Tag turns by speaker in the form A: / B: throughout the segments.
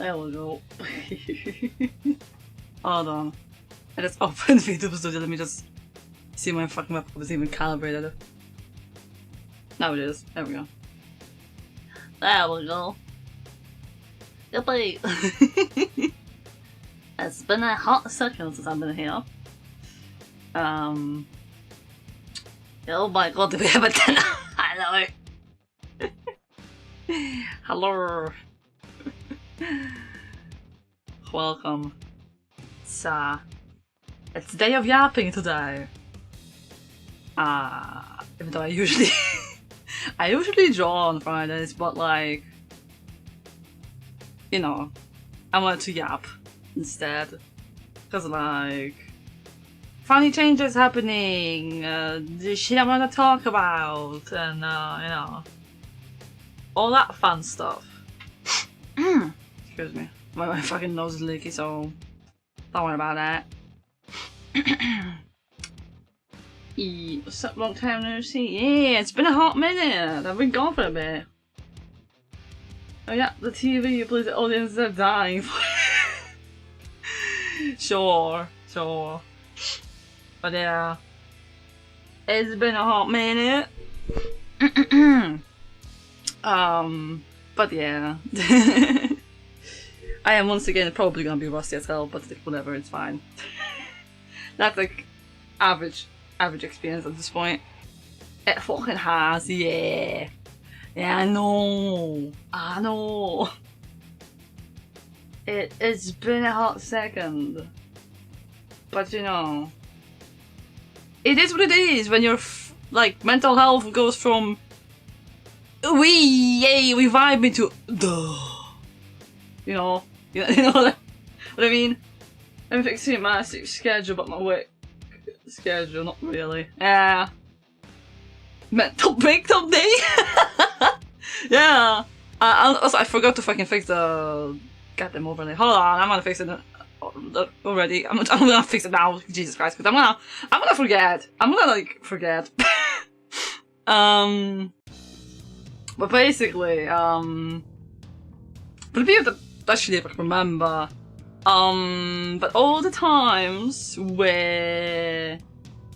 A: There we go. Hold on. I just opened Vtuber Studio, let me just see my fucking webcam is even calibrated. Now it is. There we go. There we go. Yippee! It's been a hot second since I've been here. Oh my god, do we have a dinner? Hello! Hello! Welcome. It's day of yapping today. Even though I usually draw on Fridays, but like, you know, I wanted to yap instead. Cause like, funny changes happening, the shit I want to talk about, and you know, all that fun stuff. Excuse me, my fucking nose is leaky, so don't worry about that. What's up, long time no see? Yeah, it's been a hot minute. I've been gone for a bit. Oh yeah, the TV you play the audience are dying for. Sure. But yeah, it's been a hot minute. But yeah. I am once again probably gonna be rusty as hell, but whatever, it's fine. That's like average experience at this point. It fucking has, yeah. Yeah, I know. It's been a hot second. But you know, it is what it is when your like mental health goes from we vibe to duh. You know what I mean? I'm fixing my schedule, but my work schedule, not really. Yeah. Mental breakdown day. Yeah. Also, I forgot to fucking fix the goddamn overlay. Hold on, I'm gonna fix it already. I'm gonna fix it now. Jesus Christ, because I'm gonna forget. I'm gonna like forget. But basically, for the people that actually remember, but all the times where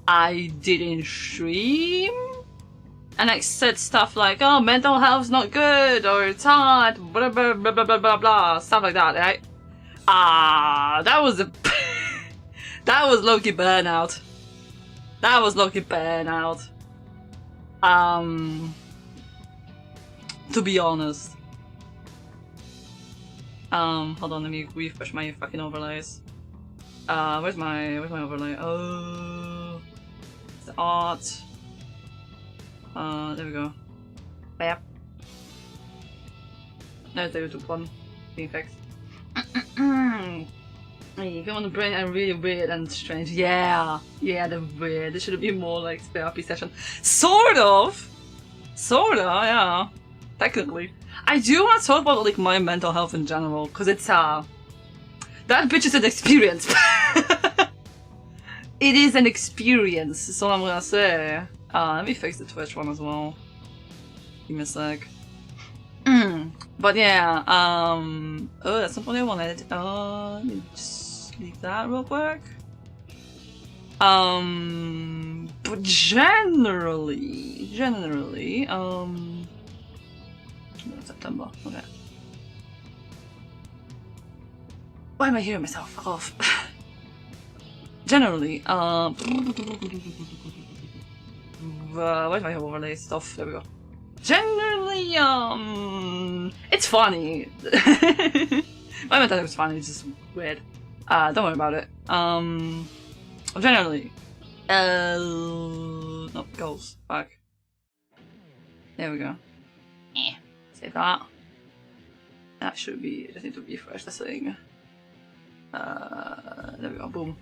A: I didn't stream and I said stuff like, oh, mental health's not good, or it's hard, blah blah blah blah blah blah blah, stuff like that, right? That was that was low-key burnout. That was low-key burnout. To be honest. Hold on, let me refresh my fucking overlays. Where's my overlay? Oh, it's the art. There we go. Yep. There's the YouTube one being fixed. You go on the brain and really weird and strange. Yeah, they're weird. This should be more like therapy session. Sort of, yeah. Technically. I do want to talk about like my mental health in general, because it's that bitch is an experience. It is an experience, is all I'm gonna say. Let me fix the Twitch one as well. Give me a sec. But yeah, oh, that's not what I wanted. Let me just leave that real quick. But generally, September, okay. Why am I hearing myself? Fuck off. Generally, where's my overlay stuff? There we go. Generally, it's funny. My mental was funny, it's just weird. Don't worry about it. Generally, no, goals, back. There we go. Save that. That should be, I just need to refresh this thing. There we go, boom.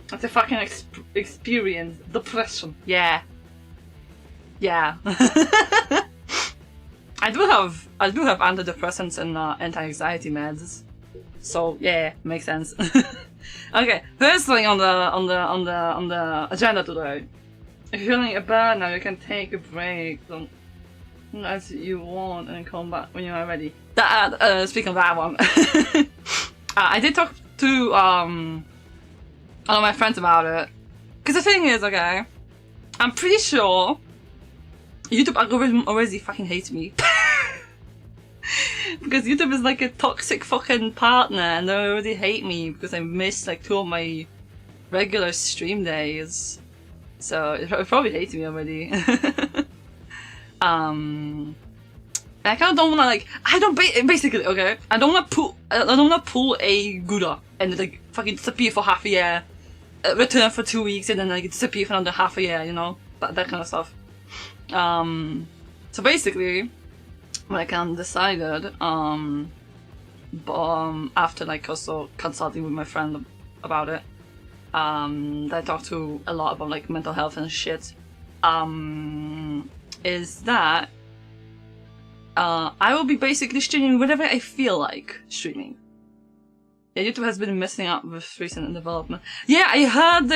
A: That's a fucking experience. Depression. Yeah. I do have antidepressants and anti-anxiety meds. So yeah, makes sense. Okay, first thing on the agenda today. If you're feeling a burnout, you can take a break. Don't as you want and come back when you are ready. Speaking of that one, I did talk to all of my friends about it. Because the thing is, okay, I'm pretty sure YouTube algorithm already fucking hates me. Because YouTube is like a toxic fucking partner and they already hate me because I missed like 2 of my regular stream days. So it probably hates me already. I kind of don't wanna like, basically, okay, I don't wanna pull a Gouda and like fucking disappear for half a year, return for 2 weeks and then like disappear for another half a year, you know, that kind of stuff. So basically, what I kind of decided, after like also consulting with my friend about it, that I talked to a lot about like mental health and shit, is that I will be basically streaming whatever I feel like streaming. Yeah, YouTube has been messing up with recent development. Yeah, I heard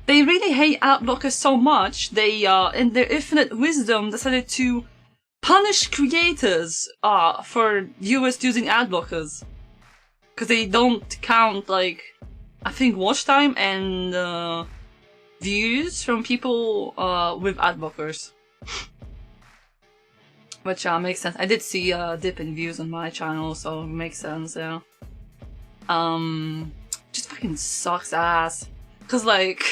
A: they really hate ad blockers so much, they in their infinite wisdom decided to punish creators for viewers using ad blockers. Because they don't count like, I think, watch time and views from people with ad blockers. Which makes sense. I did see a dip in views on my channel, so it makes sense, yeah. Just fucking sucks ass. Cause like,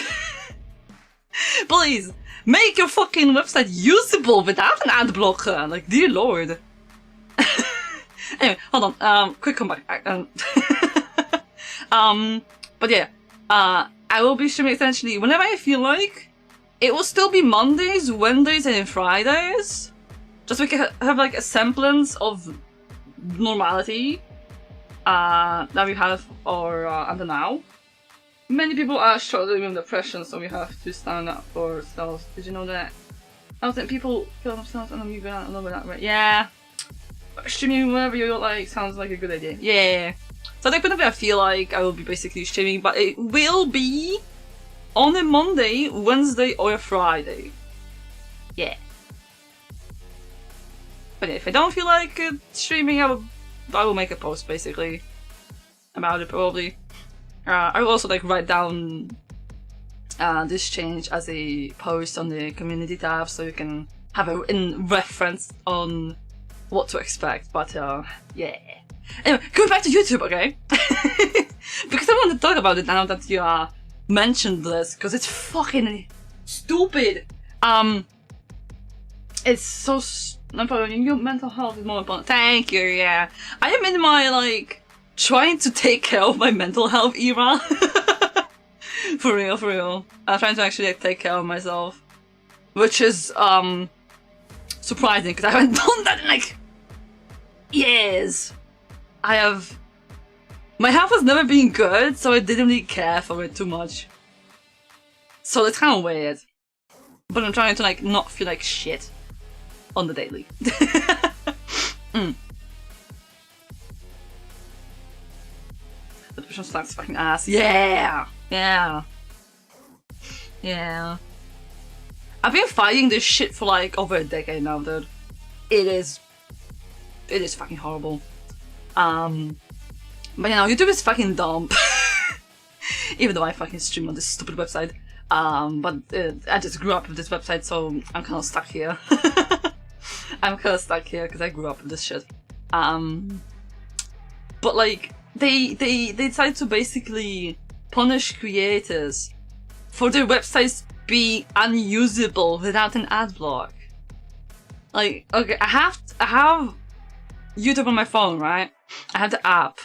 A: please, make your fucking website usable without an ad blocker, like, dear lord. Anyway, hold on, quick comeback. But yeah, I will be streaming essentially whenever I feel like. It will still be Mondays, Wednesdays, and Fridays. Just so we can have like a semblance of normality that we have until now. Many people are struggling with depression, so we have to stand up for ourselves. Did you know that? I don't think people kill themselves and I'm going a little bit that way. Yeah. Streaming whenever you like sounds like a good idea. Yeah. So I think whenever I feel like I will be basically streaming, but it will be on a Monday, Wednesday, or a Friday. Yeah. But if I don't feel like streaming, I will make a post basically about it probably. I will also like write down this change as a post on the community tab, so you can have a reference on what to expect. But yeah. Anyway, going back to YouTube, okay? Because I want to talk about it now that you mentioned this, because it's fucking stupid. It's so. Your mental health is more important. Thank you. Yeah, I am in my like trying to take care of my mental health era. For real, for real. I'm trying to actually like, take care of myself, which is surprising because I haven't done that in like years. My health has never been good, so I didn't really care for it too much. So it's kind of weird, but I'm trying to like not feel like shit on the daily. The depression sucks fucking ass. Yeah! Yeah. Yeah. I've been fighting this shit for like over a decade now, dude. It is fucking horrible. But you know, YouTube is fucking dumb. Even though I fucking stream on this stupid website. But I just grew up with this website, so I'm kind of stuck here. I'm kind of stuck here because I grew up with this shit. But like, they decided to basically punish creators for their websites being unusable without an ad block. Like, okay, I have YouTube on my phone, right? I have the app.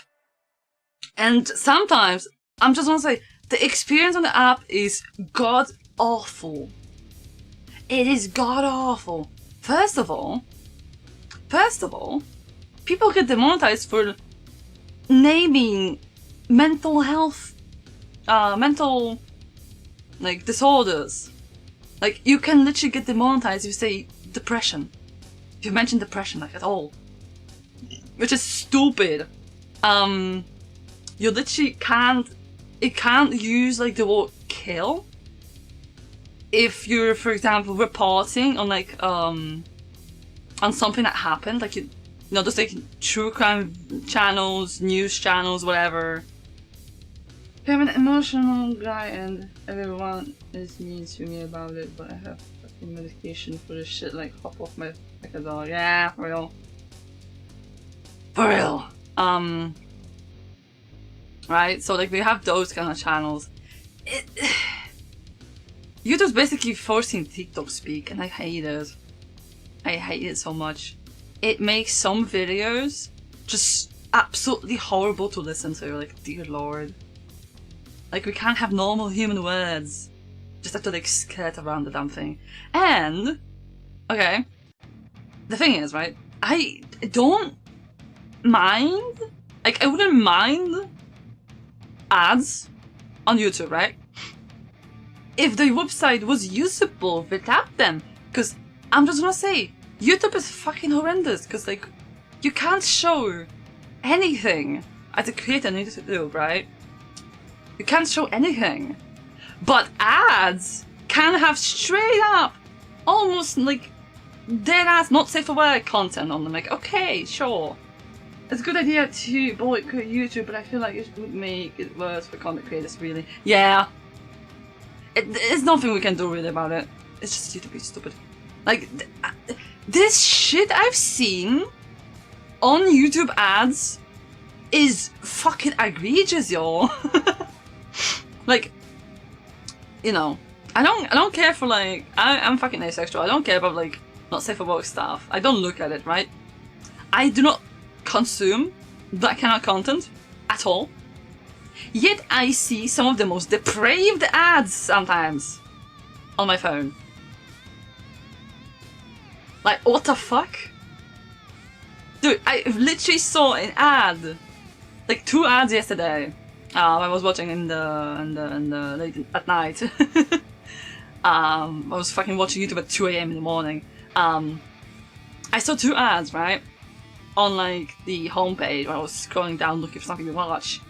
A: And sometimes, I'm just want to say, the experience on the app is god-awful. It is god-awful. First of all, people get demonetized for naming mental health, mental, like, disorders. Like, you can literally get demonetized if you say depression. If you mention depression, like, at all. Which is stupid. You literally can't use, like, the word kill. if you're, for example, reporting on like on something that happened, like you know, just like true crime channels, news channels, whatever. I'm an emotional guy and everyone is mean to me about it, but I have fucking medication for this shit, like hop off my like a dog. Yeah, for real. For real. Right, so like we have those kind of channels. YouTube's basically forcing TikTok speak, and I hate it. I hate it so much. It makes some videos just absolutely horrible to listen to, like, dear lord. Like, we can't have normal human words. Just have to, like, skirt around the damn thing. And, okay, the thing is, right, I don't mind, like, I wouldn't mind ads on YouTube, right? If the website was usable without them. Because, I'm just gonna say, YouTube is fucking horrendous, because, like, you can't show anything as a creator on YouTube, right? You can't show anything. But ads can have straight up, almost like dead ass, not safe for work content on them. Like, okay, sure. It's a good idea to boycott YouTube, but I feel like it would make it worse for content creators, really. Yeah. There's nothing we can do really about it. It's just YouTube is stupid. Like, this shit I've seen on YouTube ads is fucking egregious, y'all. Like, you know, I don't care for, like, I'm fucking asexual. I don't care about, like, not safe for work stuff. I don't look at it, right? I do not consume that kind of content at all. Yet I see some of the most depraved ads sometimes on my phone. Like, what the fuck? Dude, I literally saw an ad, like 2 ads yesterday. I was watching in the late at night. I was fucking watching YouTube at 2 AM in the morning. I saw 2 ads, right? On like the homepage when I was scrolling down looking for something to watch.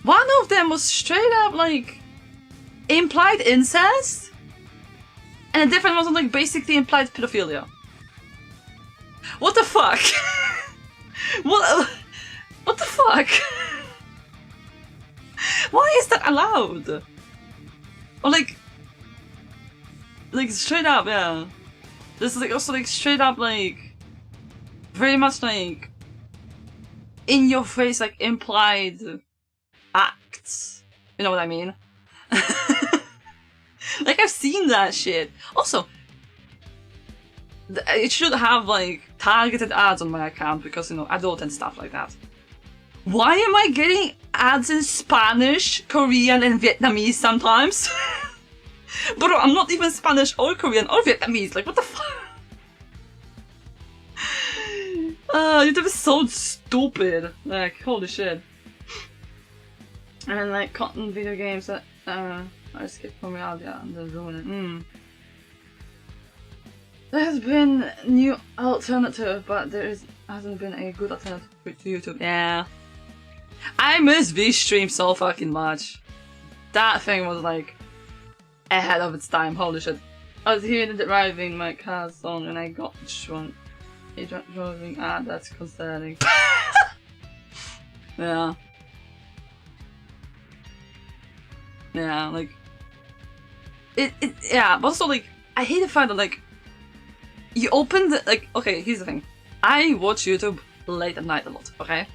A: One of them was straight up like implied incest, and a different one was like basically implied pedophilia. What the fuck? What the fuck? Why is that allowed? Or like straight up, yeah. This is like also like straight up like very much like in your face like implied acts. You know what I mean? Like I've seen that shit. Also, it should have like targeted ads on my account because, you know, adult and stuff like that. Why am I getting ads in Spanish, Korean, and Vietnamese sometimes? But I'm not even Spanish or Korean or Vietnamese. Like, what the fuck? YouTube is so stupid. Like, holy shit. And like cotton video games that I skipped from reality and then ruin it. There has been new alternative, but hasn't been a good alternative to YouTube. Yeah. I miss V-Stream so fucking much. That thing was like ahead of its time, holy shit. I was hearing the driving my car's song and I got drunk. A driving ad, that's concerning. Yeah. Yeah, like yeah, but also like I hate the fact that like you open the like okay, here's the thing. I watch YouTube late at night a lot, okay?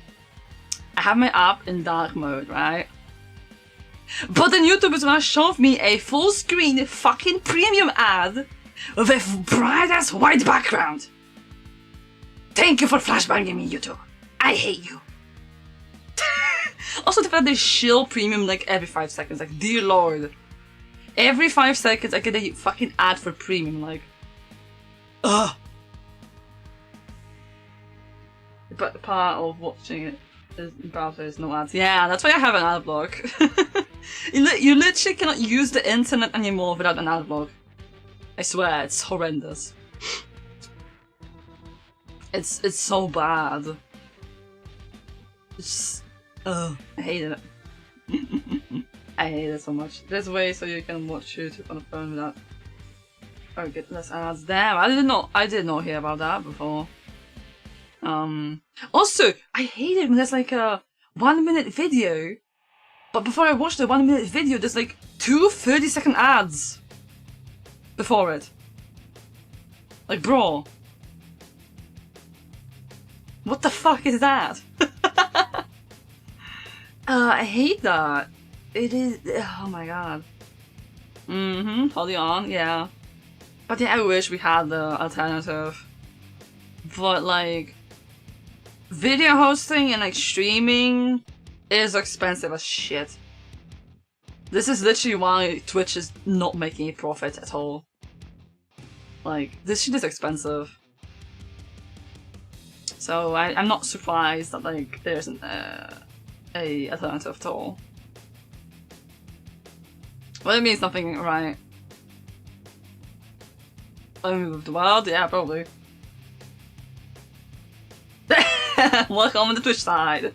A: I have my app in dark mode, right? But then YouTube is gonna show me a full screen fucking premium ad with a bright ass white background. Thank you for flashbanging me, YouTube. I hate you. Also the fact they shill premium like every 5 seconds, like dear lord. Every 5 seconds I get a fucking ad for premium, like ugh. But part of watching it is browser is no ads. Yeah, that's why I have an ad block. You literally cannot use the internet anymore without an ad block. I swear, it's horrendous. It's so bad. It's I hate it. I hate it so much. There's a way so you can watch YouTube on a phone without very good. Less ads. Damn, I did not hear about that before. Also, I hate it when there's like a 1 minute video, but before I watch the 1 minute video, there's like 2 30-second ads before it. Like, bro. What the fuck is that? I hate that. It is. Oh my god. Hold on, yeah. But yeah, I wish we had the alternative. But like, video hosting and like streaming is expensive as shit. This is literally why Twitch is not making a profit at all. Like, this shit is expensive. So I'm not surprised that like there isn't a alternative at all. Well, it means nothing, right? Move the world? Yeah, probably. Welcome on the Twitch side.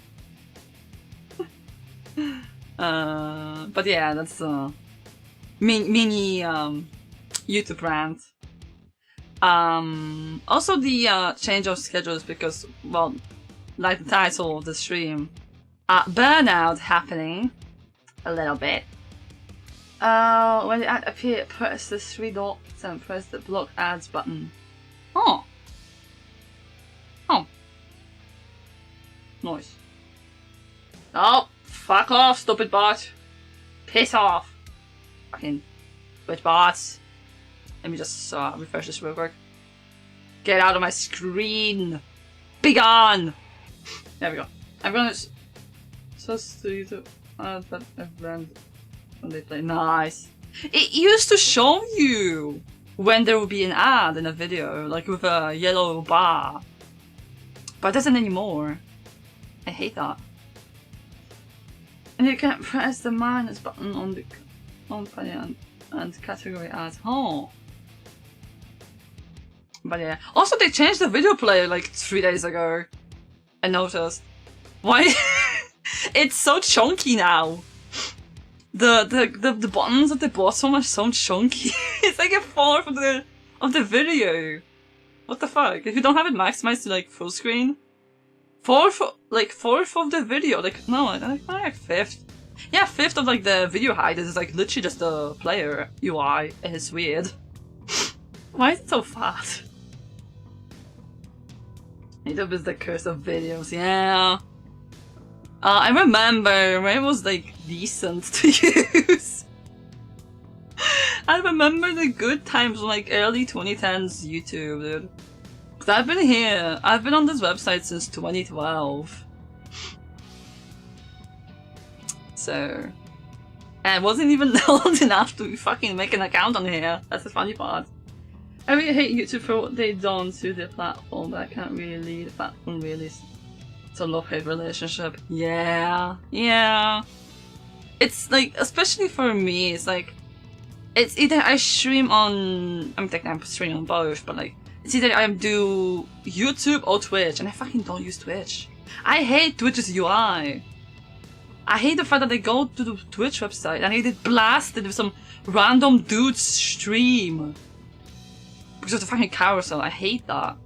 A: But yeah, that's mini YouTube rant. Also the change of schedules because, well, like the title of the stream, burnout happening a little bit. When the ad appears, press the 3 dots and press the block ads button. Oh. Oh. Nice. Oh, fuck off, stupid bot. Piss off. Fucking bitch bots. Let me just refresh this real quick. Get out of my screen. Be gone. There we go. I'm gonna just to YouTube that event when they play. Nice. It used to show you when there would be an ad in a video, like with a yellow bar, but it doesn't anymore. I hate that. And you can't press the minus button on the company and category ads. Oh. But yeah. Also, they changed the video player like 3 days ago. I noticed. Why? It's so chunky now. The buttons at the bottom are so chunky. It's like a fourth of the video. What the fuck? If you don't have it maximized to like full screen, fourth of the video. Like no, like fifth. Yeah, fifth of like the video height is like literally just the player UI. It's weird. Why is it so fat? YouTube is the curse of videos, yeah. I remember when it was like decent to use. I remember the good times on like early 2010s YouTube, dude. Cause I've been here, I've been on this website since 2012. So, and I wasn't even old enough to fucking make an account on here. That's the funny part. I really hate YouTube for what they've done to the platform, but I can't really lead the platform really. It's a love-hate relationship. Yeah. It's like, especially for me, it's like, it's either I stream on, I'm streaming on both, but like, it's either I do YouTube or Twitch, and I fucking don't use Twitch. I hate Twitch's UI. I hate the fact that they go to the Twitch website and I get blasted with some random dude's stream. Because of the fucking carousel, I hate that.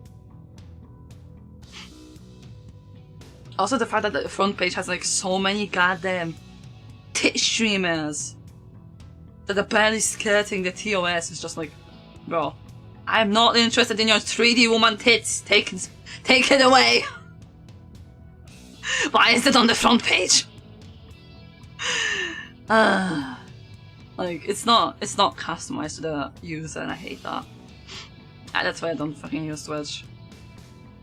A: Also the fact that the front page has like so many goddamn tit streamers that are barely skirting the TOS is just like, bro, I'm not interested in your 3D woman tits. Take it away. Why is it on the front page? Like it's not customized to the user, and I hate that. And that's why I don't fucking use Twitch.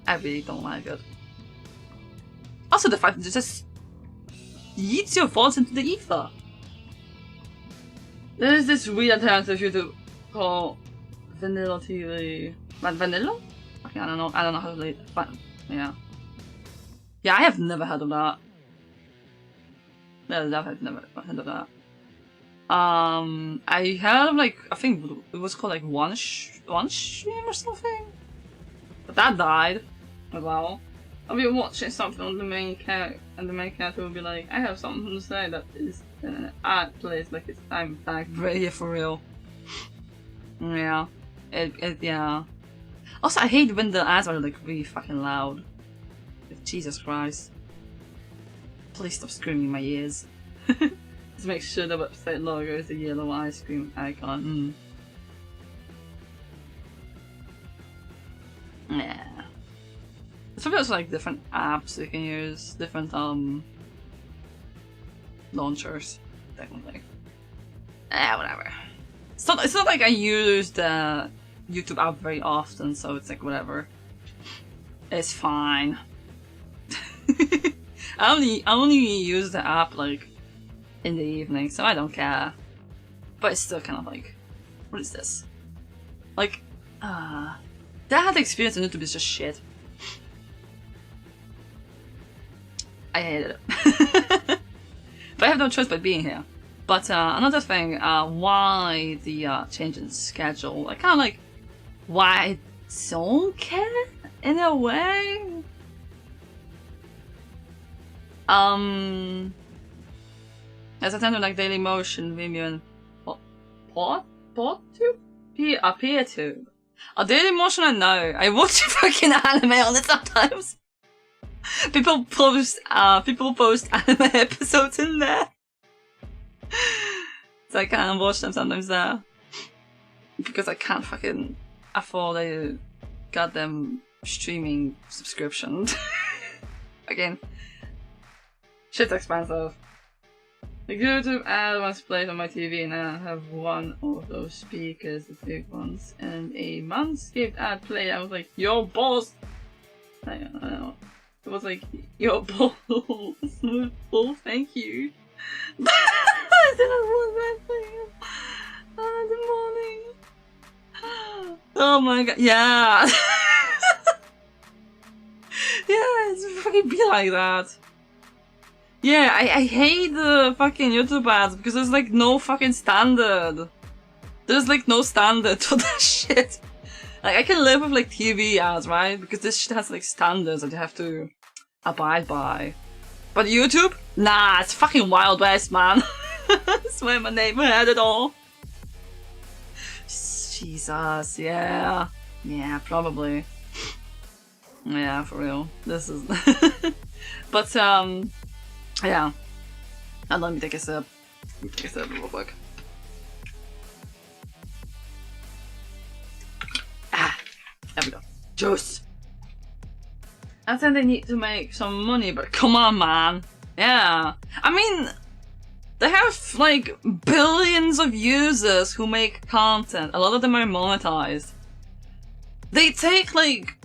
A: I really don't like it. Also the fact that it just yeets your thoughts into the ether. There is this weird alternative YouTube called Vanilla TV. Vanilla? Okay, I don't know how to read it, but yeah. Yeah, I have never heard of that. No, I've never heard of that. I heard of like, I think it was called like one stream or something, but that died as well. I'll be watching something on the main character, and the main character will be like, I have something to say that is at place, like it's I'm back right here for real. Yeah, yeah. Also, I hate when the ads are like really fucking loud. Jesus Christ. Please stop screaming in my ears. Just make sure the website logo is the yellow ice cream icon. Yeah. It's probably also like different apps you can use, different launchers, technically. Whatever. It's not like I use the YouTube app very often, so it's like whatever. It's fine. I only use the app like in the evening, so I don't care. But it's still kind of like, what is this? Like, that experience on YouTube is just shit. I hated it. But I have no choice but being here. But another thing, why the change in schedule, I kind of like, why I don't care in a way. As I tend to like Daily Motion, Vimeo, and PeerTube. Daily Motion, I know. I watch fucking anime on it sometimes. People post anime episodes in there. So I can't watch them sometimes there. Because I can't fucking afford a goddamn streaming subscription. Again. Shit's expensive. The YouTube ad was played on my TV and I have one of those speakers, the big ones, and a Manscaped ad played. I was like, yo balls! I don't know. It was like, yo balls, smooth ball, thank you. I didn't want that thing. Good morning. Oh my god, yeah! Yeah, it's fucking be like that. Yeah, I hate the fucking YouTube ads because there's like no fucking standard. There's like no standard for that shit. Like I can live with like TV ads, right? Because this shit has like standards that you have to abide by. But YouTube? Nah, it's fucking Wild West, man. I swear my neighbor had it all. Jesus, yeah. Yeah, probably. Yeah, for real. This is... But, yeah. And let me take a sip. Take a sip real quick. Ah! There we go. Juice! I think they need to make some money, but come on, man. Yeah. I mean, they have, like, billions of users who make content. A lot of them are monetized. They take, like,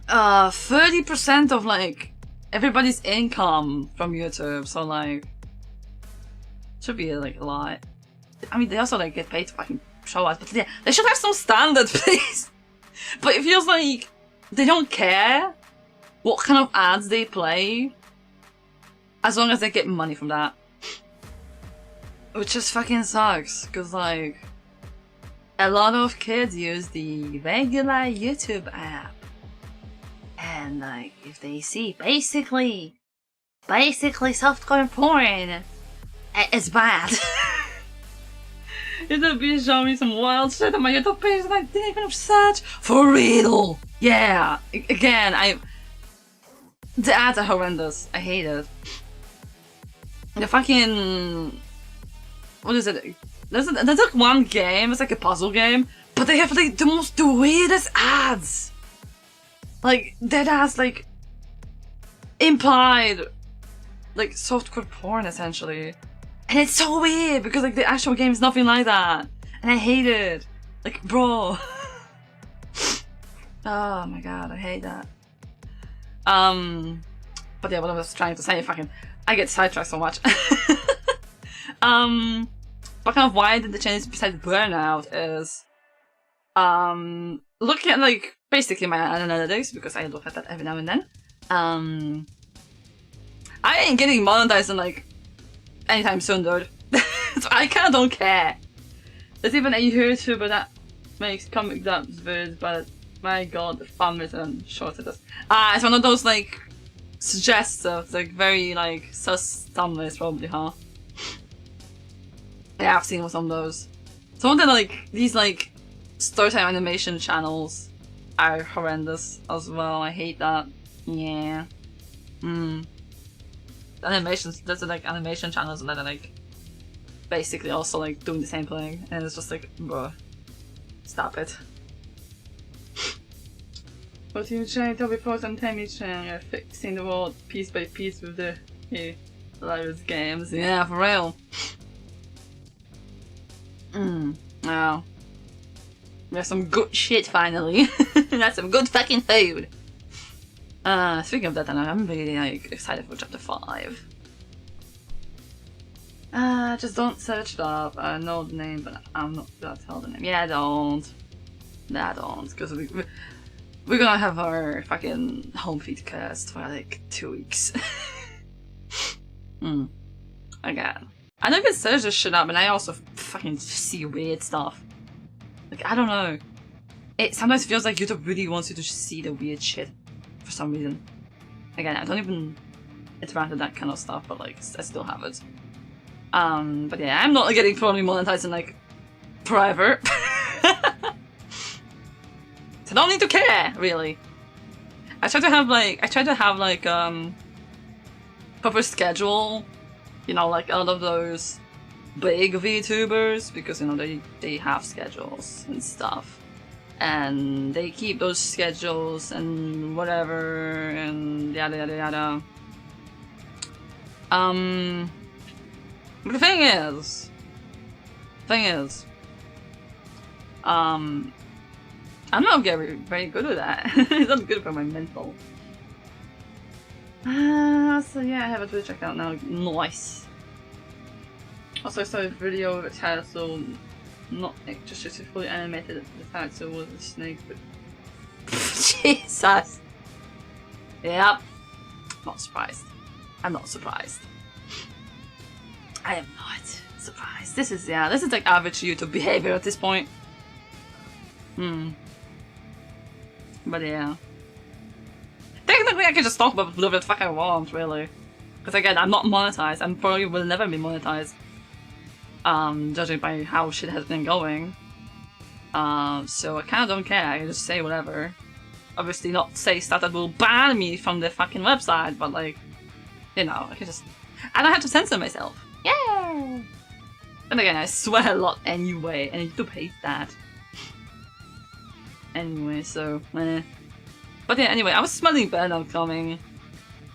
A: 30% of, like, everybody's income from YouTube, so, like, should be, like, a lot. I mean, they also, like, get paid to fucking show us, but yeah, they should have some standard, please. But it feels like they don't care what kind of ads they play, as long as they get money from that. Which just fucking sucks, cause like, a lot of kids use the regular YouTube app. And like, if they see basically softcore porn, it's bad. It'll be showing me some wild shit on my YouTube page that I didn't even search. For real! Yeah! Again, the ads are horrendous. I hate it. The fucking... What is it? There's like one game, it's like a puzzle game, but they have like the weirdest ads! Like, that has like... implied... like softcore porn, essentially. And it's so weird, because like the actual game is nothing like that. And I hate it. Like, bro. Oh my god, I hate that. But yeah, what I was trying to say, I get sidetracked so much. But kind of why did the change besides burnout is, looking at like, basically my analytics, because I look at that every now and then. I ain't getting monetized in like, anytime soon, dude. So I kinda don't care. There's even a YouTuber that makes comic dubs vids, but my god, the fun is and short it is. It's one of those like suggestive, like very like sus thumbnails probably, huh? Yeah, I've seen some of those. Some of them like these like storytime animation channels are horrendous as well. I hate that. Yeah. Animations, there's like animation channels that are like basically also like doing the same thing, and it's just like, bruh, stop it. What you trying to report on time trying fixing the world piece by piece with the hilarious games. Yeah, for real. Wow. There's some good shit finally. That's some good fucking food. Speaking of that, I'm really like excited for chapter 5. Just don't search it up. I know the name, but I'm not gonna tell the name. Yeah, don't. Nah, don't, because we're gonna have our fucking home feed cast for like 2 weeks. Again. I don't even search this shit up, and I also fucking see weird stuff. Like, I don't know. It sometimes feels like YouTube really wants you to see the weird shit for some reason. Again, I don't even interact with that kind of stuff, but like, I still have it. But yeah, I'm not getting fully monetized in like forever. So I don't need to care, really. I try to have like proper schedule, you know, like all of those big VTubers, because you know they have schedules and stuff, and they keep those schedules and whatever and yada yada yada. But the thing is, I'm not very good at that. It's not good for my mental. So yeah, I have a Twitch account now. Nice. Also, I saw a video with a title, not just fully animated. The title was a snake, but Jesus. Yep. Not surprised. I'm not surprised. I am not surprised. This is like average YouTube behavior at this point. But yeah. Technically, I can just talk about whatever the fuck I want, really. Because again, I'm not monetized. I probably will never be monetized. Judging by how shit has been going. So I kind of don't care. I can just say whatever. Obviously, not say stuff that will ban me from the fucking website, but like, you know, I can just. I don't have to censor myself. Yeah. And again, I swear a lot anyway, and YouTube hates that. Anyway, so, But yeah, anyway, I was smelling burnout coming,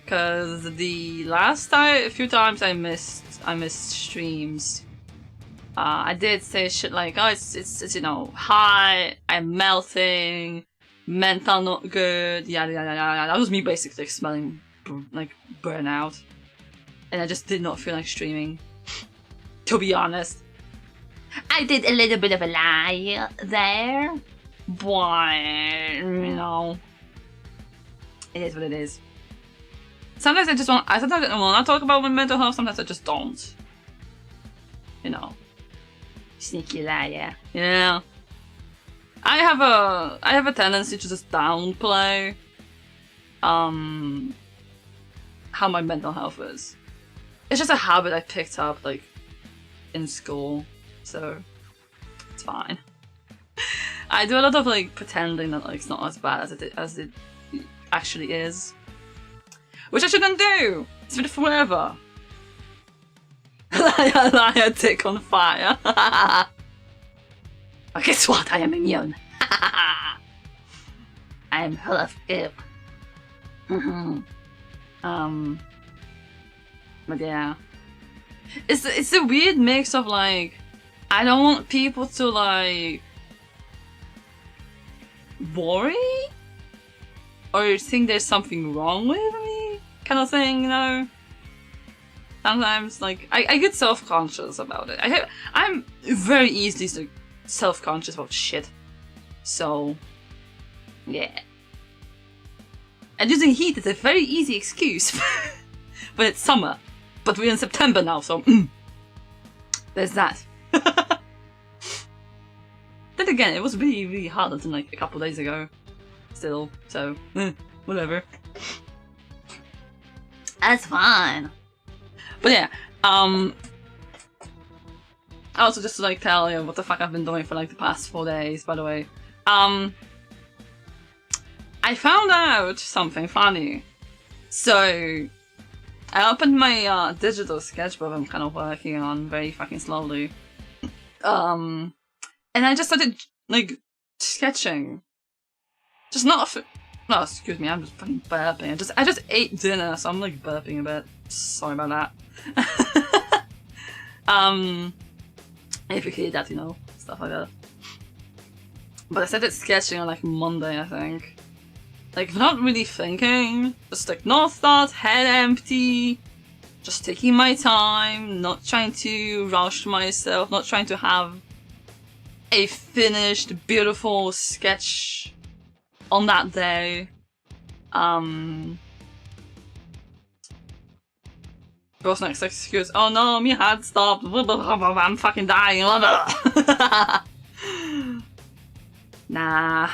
A: cause the last few times I missed streams. I did say shit like, oh, it's you know, hot, I'm melting, mental not good, yada yada yada. That was me basically smelling like burnout, and I just did not feel like streaming. To be honest, I did a little bit of a lie there. But, you know, it is what it is. Sometimes I sometimes I want to talk about my mental health, sometimes I just don't. You know. Sneaky liar. You know. I have a tendency to just downplay how my mental health is. It's just a habit I picked up like in school, so it's fine. I do a lot of like pretending that like it's not as bad as it actually is, which I shouldn't do. It's been forever. Liar, dick on fire. But guess what? I am immune. I am full of ill. But yeah, it's a weird mix of like, I don't want people to like worry or think there's something wrong with me, kind of thing, you know. Sometimes like I get self-conscious about it. I'm very easily self-conscious about shit, so yeah. And using heat is a very easy excuse. But it's summer, but we're in September now, so there's that. Then again, it was really, really hot until like a couple days ago. Still, so whatever. That's fine. But yeah, Also, just to like tell you what the fuck I've been doing for like the past 4 days, by the way. I found out something funny. So, I opened my digital sketchbook I'm kind of working on very fucking slowly. And I just started like sketching. Just not no, excuse me, I'm just fucking burping. I just ate dinner, so I'm like burping a bit. Sorry about that. If you hear that, you know, stuff like that. But I started sketching on like Monday, I think. Like, not really thinking, just like no thoughts, head empty, just taking my time, not trying to rush myself, not trying to have a finished, beautiful sketch on that day. Girl's next excuse, oh no, my heart stopped, I'm fucking dying. Nah.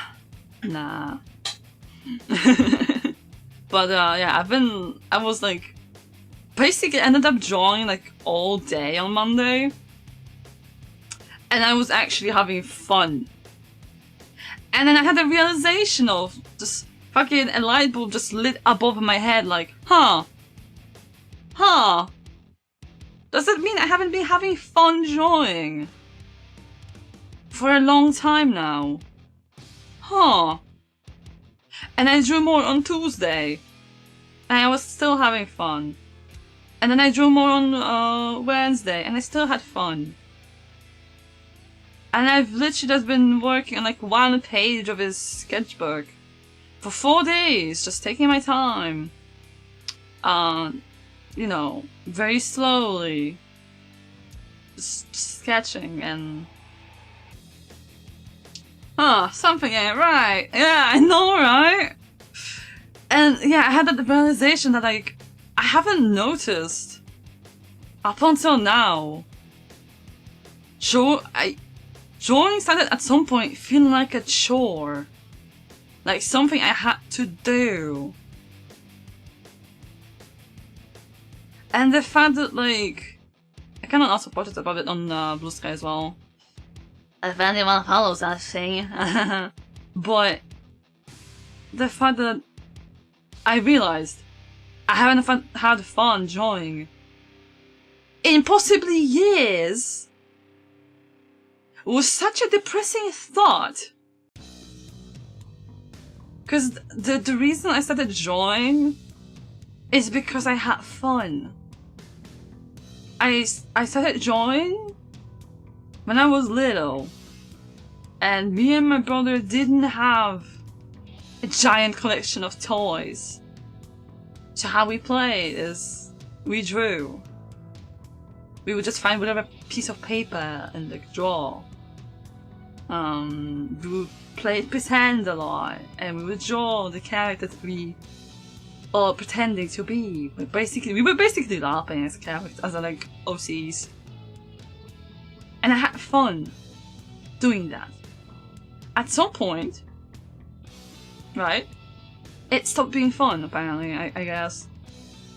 A: But yeah, I was like, basically ended up drawing like all day on Monday. And I was actually having fun. And then I had a realization of just fucking a light bulb just lit above my head like, huh. Does that mean I haven't been having fun drawing? For a long time now. Huh. And I drew more on Tuesday. And I was still having fun. And then I drew more on Wednesday and I still had fun. And I've literally just been working on like 1 page of his sketchbook for 4 days, just taking my time. You know, very slowly. Just sketching and... something ain't right. Yeah, I know, right? And yeah, I had that realization that like, I haven't noticed up until now. Drawing started at some point feeling like a chore. Like something I had to do. And the fact that like, I kind of also posted about it on Blue Sky as well. If anyone follows that thing. But the fact that I realized I haven't had fun drawing in possibly years was such a depressing thought. Because the reason I started drawing is because I had fun. I started drawing when I was little, and me and my brother didn't have a giant collection of toys. So how we played is we drew. We would just find whatever piece of paper and like draw. We would play pretend a lot, and we would draw the characters we are pretending to be. We were basically laughing as characters, as like OCs. And I had fun doing that. At some point, right, it stopped being fun, apparently, I guess.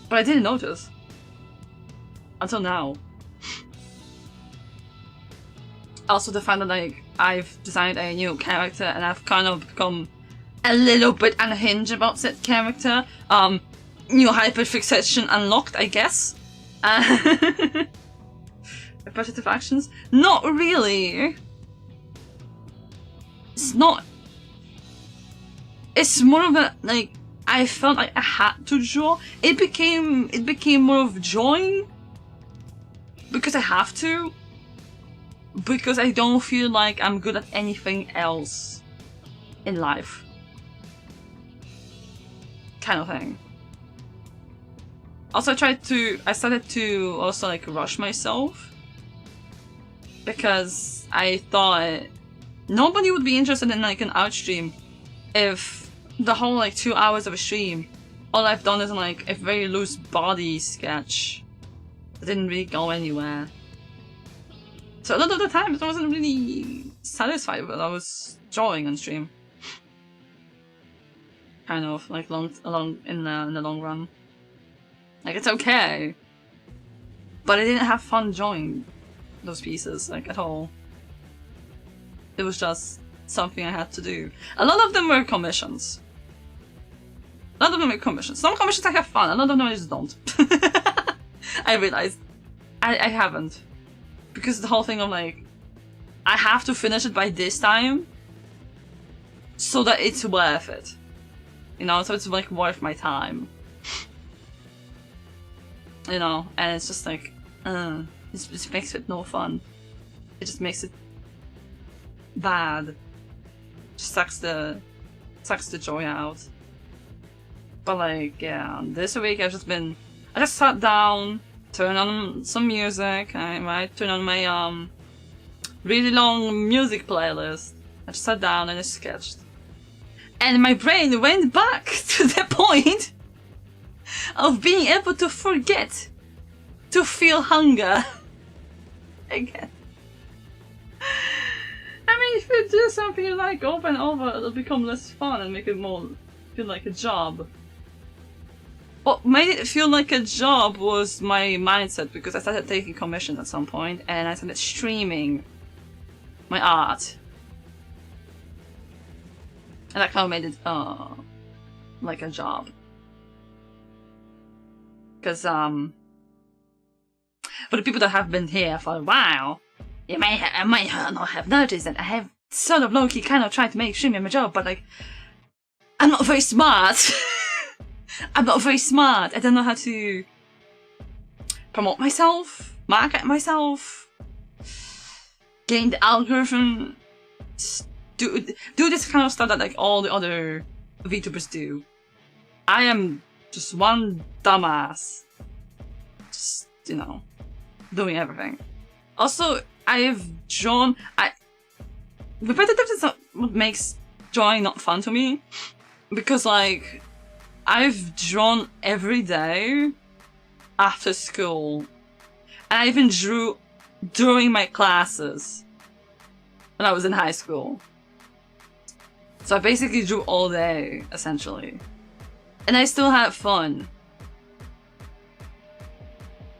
A: But I didn't notice. Until now. Also the fact that like, I've designed a new character and I've kind of become a little bit unhinged about said character. New hyperfixation unlocked, I guess. Repetitive actions? Not really. It's not. It's more of a like I felt like I had to draw. It became more of drawing because I have to. Because I don't feel like I'm good at anything else in life. Kind of thing. Also I started to also like rush myself. Because I thought nobody would be interested in like an art stream if the whole like 2 hours of a stream all I've done is like a very loose body sketch that didn't really go anywhere. So a lot of the times I wasn't really satisfied with what I was drawing on stream. Kind of like in the long run. Like it's okay, but I didn't have fun drawing those pieces, like, at all. It was just something I had to do. A lot of them were commissions. A lot of them were commissions. Some commissions I have fun, a lot of them I just don't. I realized. I haven't. Because the whole thing of like, I have to finish it by this time so that it's worth it. You know, so it's like worth my time. You know, and it's just like, it just makes it no fun. It just makes it bad. Just sucks the joy out. But like, yeah, this week I just sat down, turned on some music. I might turn on my really long music playlist. I just sat down and I sketched. And my brain went back to the point of being able to forget to feel hunger again. I mean, if you do something you like over and over, it'll become less fun and make it more feel like a job. What made it feel like a job was my mindset, because I started taking commissions at some point and I started streaming my art. And that kind of made it, like a job. Because, for the people that have been here for a while, you might not have noticed that I have sort of low-key kind of tried to make streaming my job, but like, I'm not very smart. I'm not very smart. I don't know how to promote myself, market myself, gain the algorithm, do this kind of stuff that like all the other VTubers do. I am just one dumbass, just, you know, doing everything. Also, I've drawn. Repetitive is not what makes drawing not fun to me, because like, I've drawn every day after school, and I even drew during my classes when I was in high school. So I basically drew all day, essentially. And I still had fun.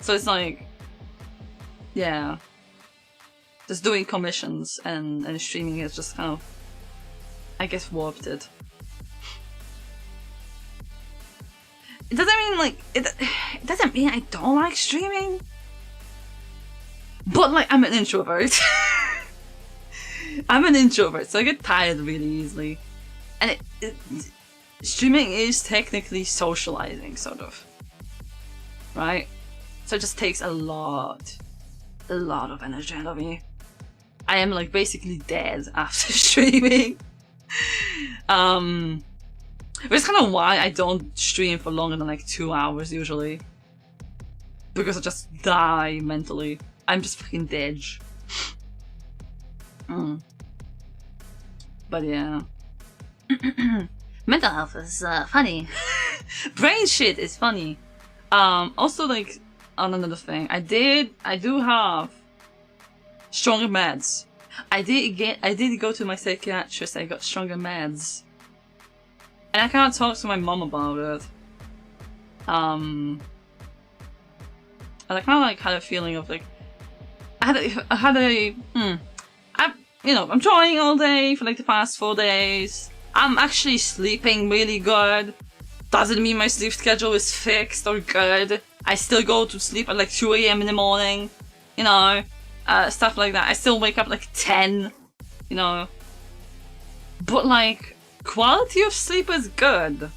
A: So it's like, yeah. Just doing commissions and streaming is just kind of, I guess, warped it. It doesn't mean like, it doesn't mean I don't like streaming. But like, I'm an introvert. I'm an introvert, so I get tired really easily. And streaming is technically socializing, sort of. Right? So it just takes a lot of energy out of me. I am like basically dead after streaming. Which is kind of why I don't stream for longer than like 2 hours usually. Because I just die mentally. I'm just fucking dead. But yeah. Mental health is funny. Brain shit is funny. Also like, on another thing, I do have stronger meds. I did go to my psychiatrist. I got stronger meds. And I can't talk to my mom about it. And I kind of like had a feeling of like, I'm drawing all day for like the past 4 days. I'm actually sleeping really good. Doesn't mean my sleep schedule is fixed or good. I still go to sleep at like 2 AM in the morning. You know, stuff like that. I still wake up like 10, you know. But like, quality of sleep is good.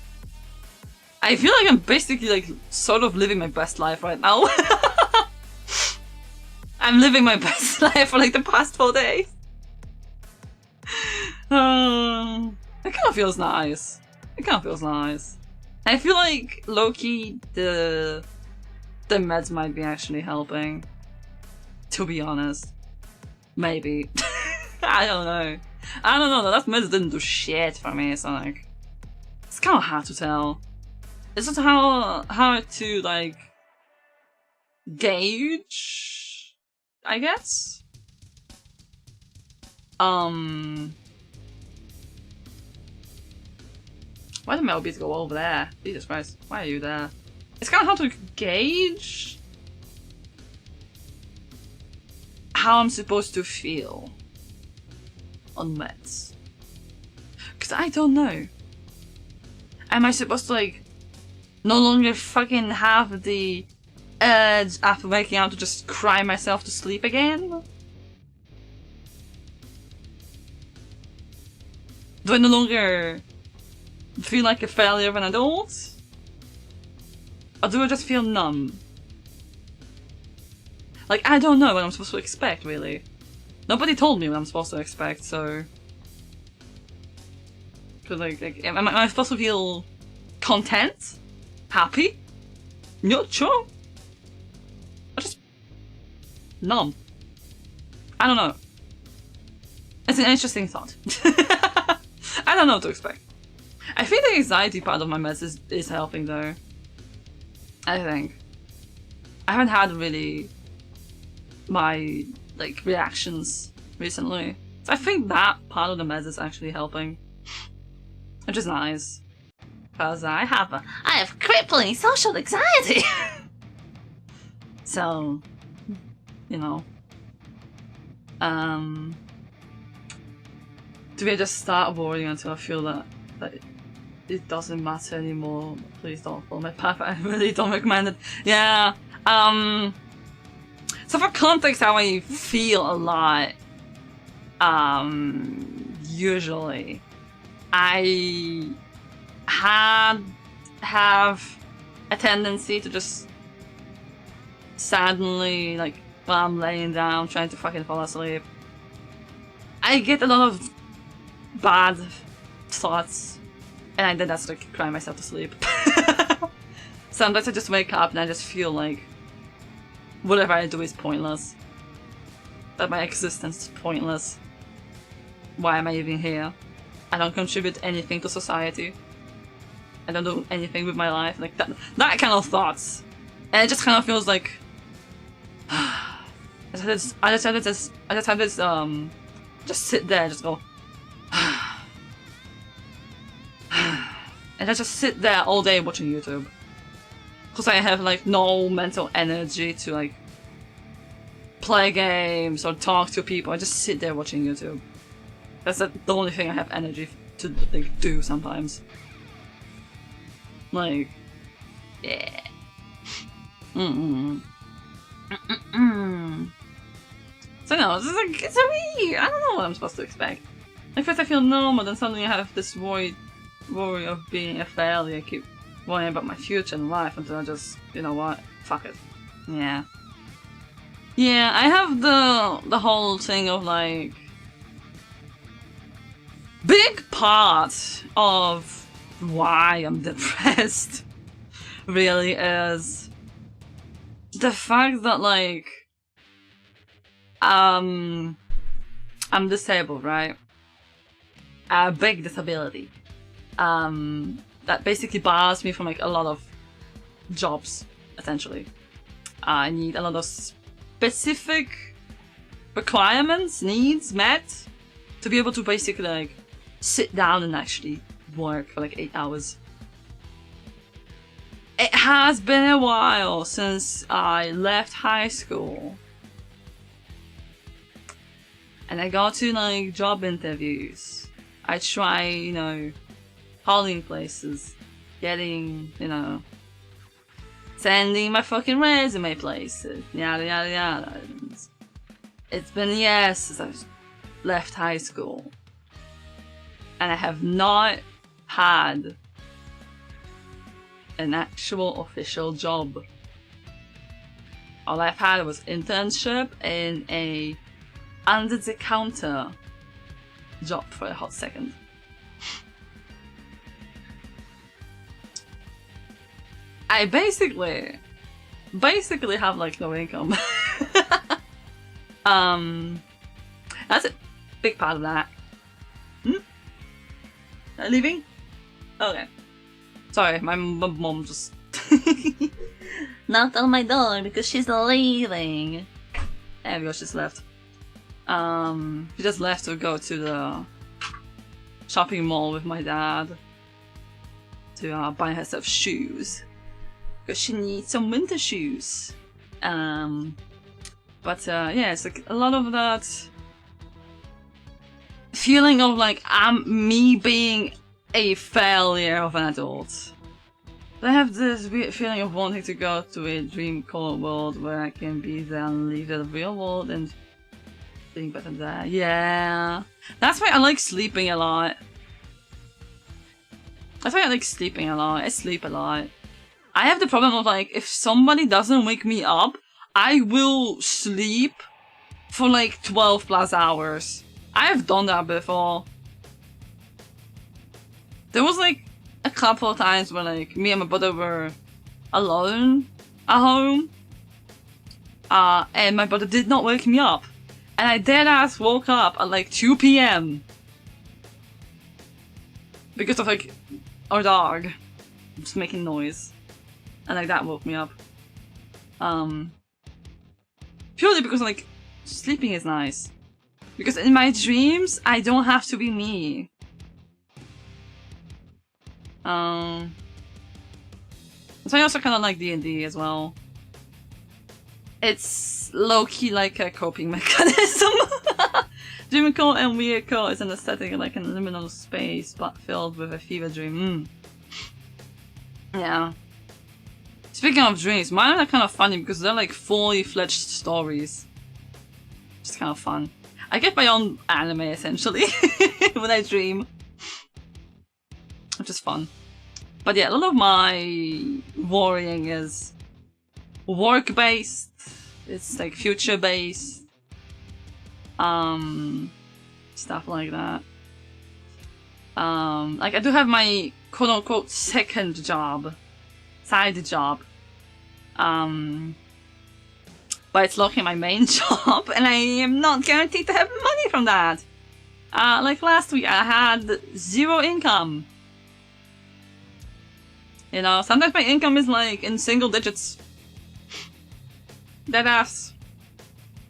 A: I feel like I'm basically like sort of living my best life right now. I'm living my best life for like the past 4 days. It kind of feels nice. It kind of feels nice. I feel like low-key the meds might be actually helping. To be honest. Maybe. I don't know. I don't know, that meds didn't do shit for me, so like, it's kind of hard to tell. It's just hard to like gauge, I guess. Why did Mel Beats go over there? Jesus Christ, why are you there? It's kind of hard to gauge how I'm supposed to feel on meds. Because I don't know. Am I supposed to, like, no longer fucking have the urge after waking up to just cry myself to sleep again? Do I no longer feel like a failure of an adult? Or do I just feel numb? Like, I don't know what I'm supposed to expect, really. Nobody told me what I'm supposed to expect, so... Cause like am I supposed to feel content? Happy? Not sure. Or just... numb. I don't know. It's an interesting thought. I don't know what to expect. I think the anxiety part of my meds is helping though. I think. I haven't had really my like reactions recently. So I think that part of the meds is actually helping. Which is nice. Because I have crippling social anxiety. So, you know. Do I just start worrying until I feel that it doesn't matter anymore? Please don't follow my path. I really don't recommend it. Yeah. So for context, how I feel a lot, usually, I have a tendency to just suddenly, like, while I'm laying down trying to fucking fall asleep, I get a lot of bad thoughts, and then that's like crying myself to sleep. Sometimes I just wake up and I just feel like whatever I do is pointless. That my existence is pointless. Why am I even here? I don't contribute anything to society. I don't do anything with my life. Like that kind of thoughts. And it just kind of feels like I just have this just sit there and just go and I just sit there all day watching YouTube. Because I have like no mental energy to like play games or talk to people. I just sit there watching YouTube. That's the only thing I have energy to like do sometimes. Like, yeah. So no, it's like it's so weird. I don't know what I'm supposed to expect. Like first I feel normal, then suddenly I have this worry of being a failure. I keep worrying about my future and life until I just, you know what, fuck it. Yeah. Yeah, I have the whole thing of like big part of why I'm depressed really is the fact that like I'm disabled, right? A big disability. That basically bars me from like a lot of jobs, essentially. I need a lot of specific requirements, needs met to be able to basically like sit down and actually work for like 8 hours. It has been a while since I left high school. And I got to like job interviews. I try, you know, calling places, getting, you know, sending my fucking resume places, yada yada yada. It's been years since I've left high school. And I have not had an actual official job. All I've had was internship in a under the counter job for a hot second. I basically have like no income. That's a big part of that. Leaving? Okay. Sorry, my mom just knocked on my door because she's leaving. There we go, she's left. She just left to go to the shopping mall with my dad to buy herself shoes because she needs some winter shoes. But yeah, it's like a lot of that feeling of like me being a failure of an adult. I have this weird feeling of wanting to go to a dream color world where I can be there and leave the real world and being better there. Yeah, that's why I like sleeping a lot. That's why I like sleeping a lot. I sleep a lot. I have the problem of like, if somebody doesn't wake me up, I will sleep for like 12 plus hours. I have done that before. There was like a couple of times when like me and my brother were alone at home. And my brother did not wake me up. And I deadass woke up at like 2 PM. Because of like our dog just making noise. And like that woke me up. Purely because like sleeping is nice. Because in my dreams I don't have to be me. So I also kind of like D&D as well. It's low-key like a coping mechanism. Dreamical and Weirdco is an aesthetic like a liminal space but filled with a fever dream. Yeah. Speaking of dreams, mine are kind of funny because they're like fully fledged stories. It's kind of fun. I get my own anime essentially when I dream. Which is fun. But yeah, a lot of my worrying is work-based. It's like future-based. Stuff like that. Like I do have my quote-unquote second job. Side job. But it's locking my main job and I am not guaranteed to have money from that. Like last week I had 0 income. You know, sometimes my income is like in single digits. Deadass.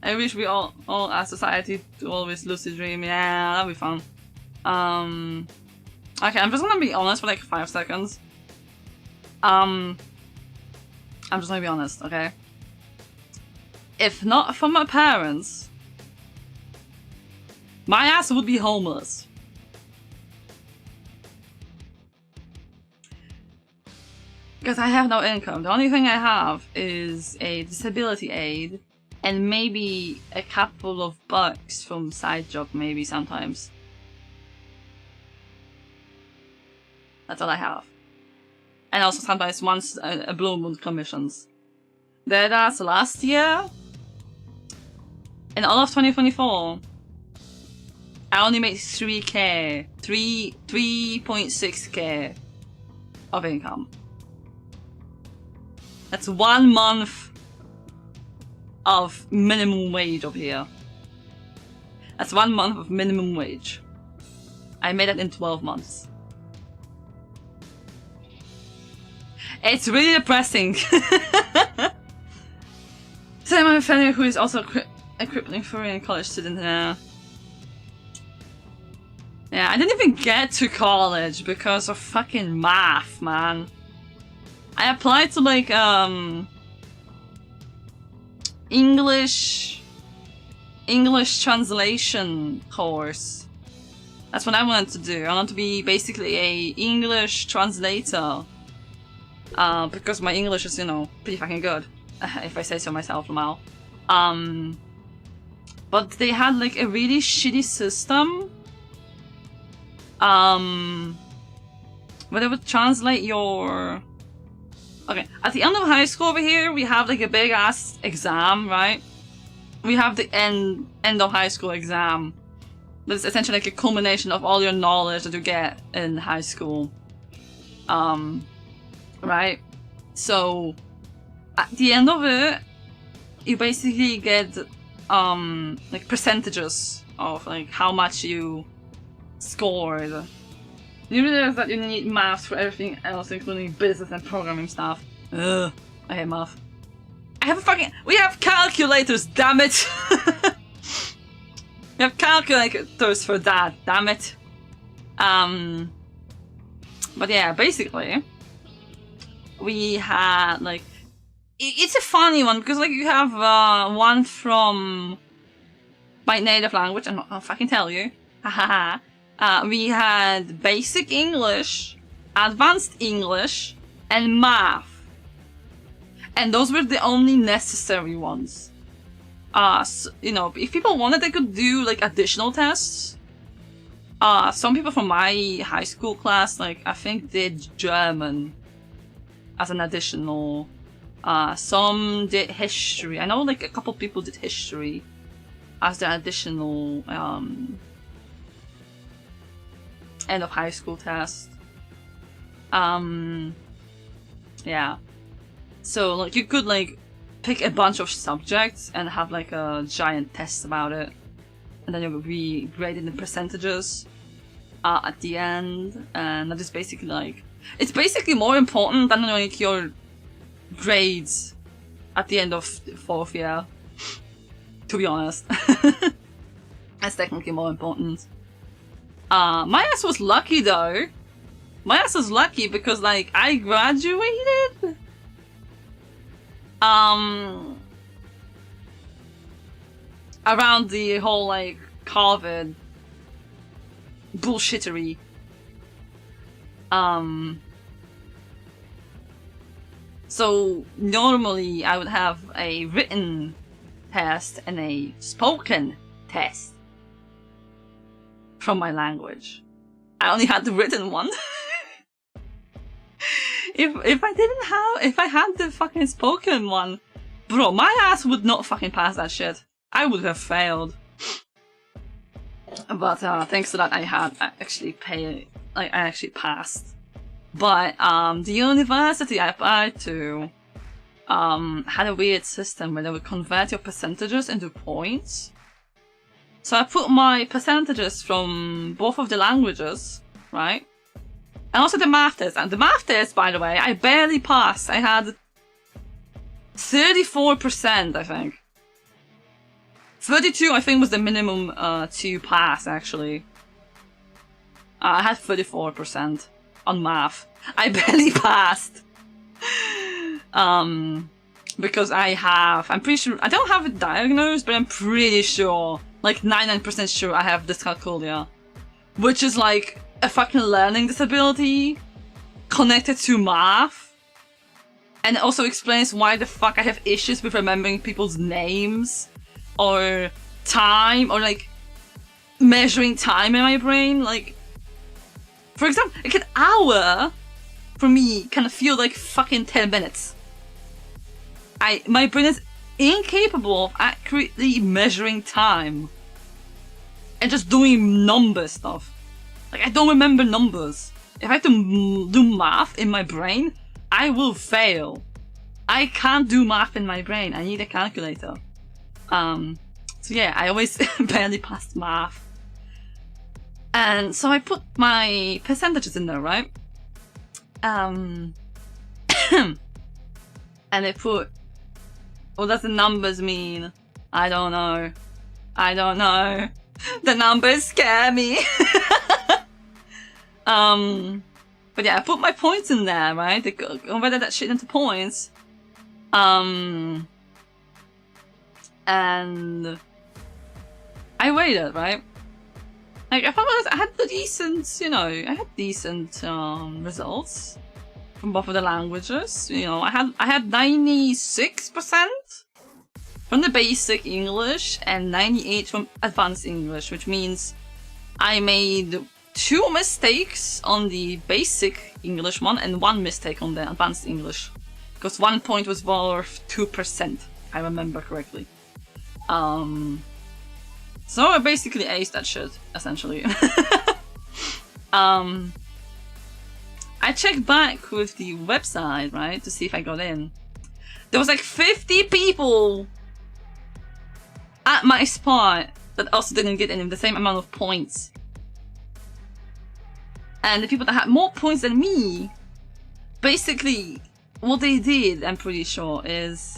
A: I wish we all as society to always lucid dream. Yeah, that'd be fun. Okay, I'm just gonna be honest for like 5 seconds. I'm just gonna be honest, okay? If not for my parents, my ass would be homeless. Because I have no income. The only thing I have is a disability aid and maybe a couple of bucks from side job, maybe sometimes. That's all I have. And also sometimes once a Blue Moon commissions. That's last year. In all of 2024, I only made 3k, 3.6k of income. That's 1 month of minimum wage over here. That's 1 month of minimum wage. I made it in 12 months. It's really depressing. So my family who is also a crippling foreign college student now. Yeah, I didn't even get to college because of fucking math, man. I applied to like English translation course. That's what I wanted to do. I wanted to be basically a English translator. Because my English is, you know, pretty fucking good. If I say so myself, Lamau. But they had like a really shitty system. Where they would translate your... Okay, at the end of high school over here, we have like a big ass exam, right? We have the end of high school exam. That's essentially like a culmination of all your knowledge that you get in high school. Right? So, at the end of it, you basically get, like percentages of like how much you scored. You realize that you need maths for everything else, including business and programming stuff. Ugh, I hate math. We have calculators, damn it! We have calculators for that, damn it. But yeah, basically, we had like it's a funny one because like you have one from my native language. I'm not gonna fucking tell you. We had basic English, advanced English, and math. And those were the only necessary ones. So, you know, if people wanted, they could do like additional tests. Some people from my high school class, like I think, did German as an additional. Some did history. I know like a couple people did history as the additional end of high school test. Yeah. So like you could like pick a bunch of subjects and have like a giant test about it, and then you would be graded in percentages at the end, and that is basically like it's basically more important than like your grades at the end of the 4th year. To be honest, that's technically more important. My ass was lucky though. My ass was lucky because like I graduated. Around the whole like COVID bullshittery. So normally I would have a written test and a spoken test from my language. I only had the written one. If I had the fucking spoken one, bro, my ass would not fucking pass that shit. I would have failed. But thanks to that, I actually passed. But the university I applied to had a weird system where they would convert your percentages into points. So I put my percentages from both of the languages, right? And also the math test. And the math test, by the way, I barely passed. I had 34%, I think. 32, I think, was the minimum to pass, actually. I had 34% on math. I barely passed. Because I'm pretty sure, I don't have it diagnosed, but I'm pretty sure, like 99% sure I have dyscalculia. Which is like a fucking learning disability connected to math. And it also explains why the fuck I have issues with remembering people's names. Or time, or like measuring time in my brain. Like, for example, like an hour for me can feel like fucking 10 minutes. My brain is incapable of accurately measuring time and just doing number stuff. Like, I don't remember numbers. If I have to do math in my brain, I will fail. I can't do math in my brain. I need a calculator. So yeah, I always barely passed math. And so I put my percentages in there, right? And I put, what does the numbers mean? I don't know. The numbers scare me. But yeah, I put my points in there, right? They converted that shit into points. And I waited, right? Like, I had the decent, you know, I had decent results from both of the languages. You know, I had 96% from the basic English and 98% from advanced English, which means I made 2 mistakes on the basic English one and 1 mistake on the advanced English. Because 1 point was worth 2%, if I remember correctly. So I basically aced that shit, essentially. I checked back with the website, right, to see if I got in. There was like 50 people at my spot that also didn't get in with the same amount of points. And the people that had more points than me, basically, what they did, I'm pretty sure, is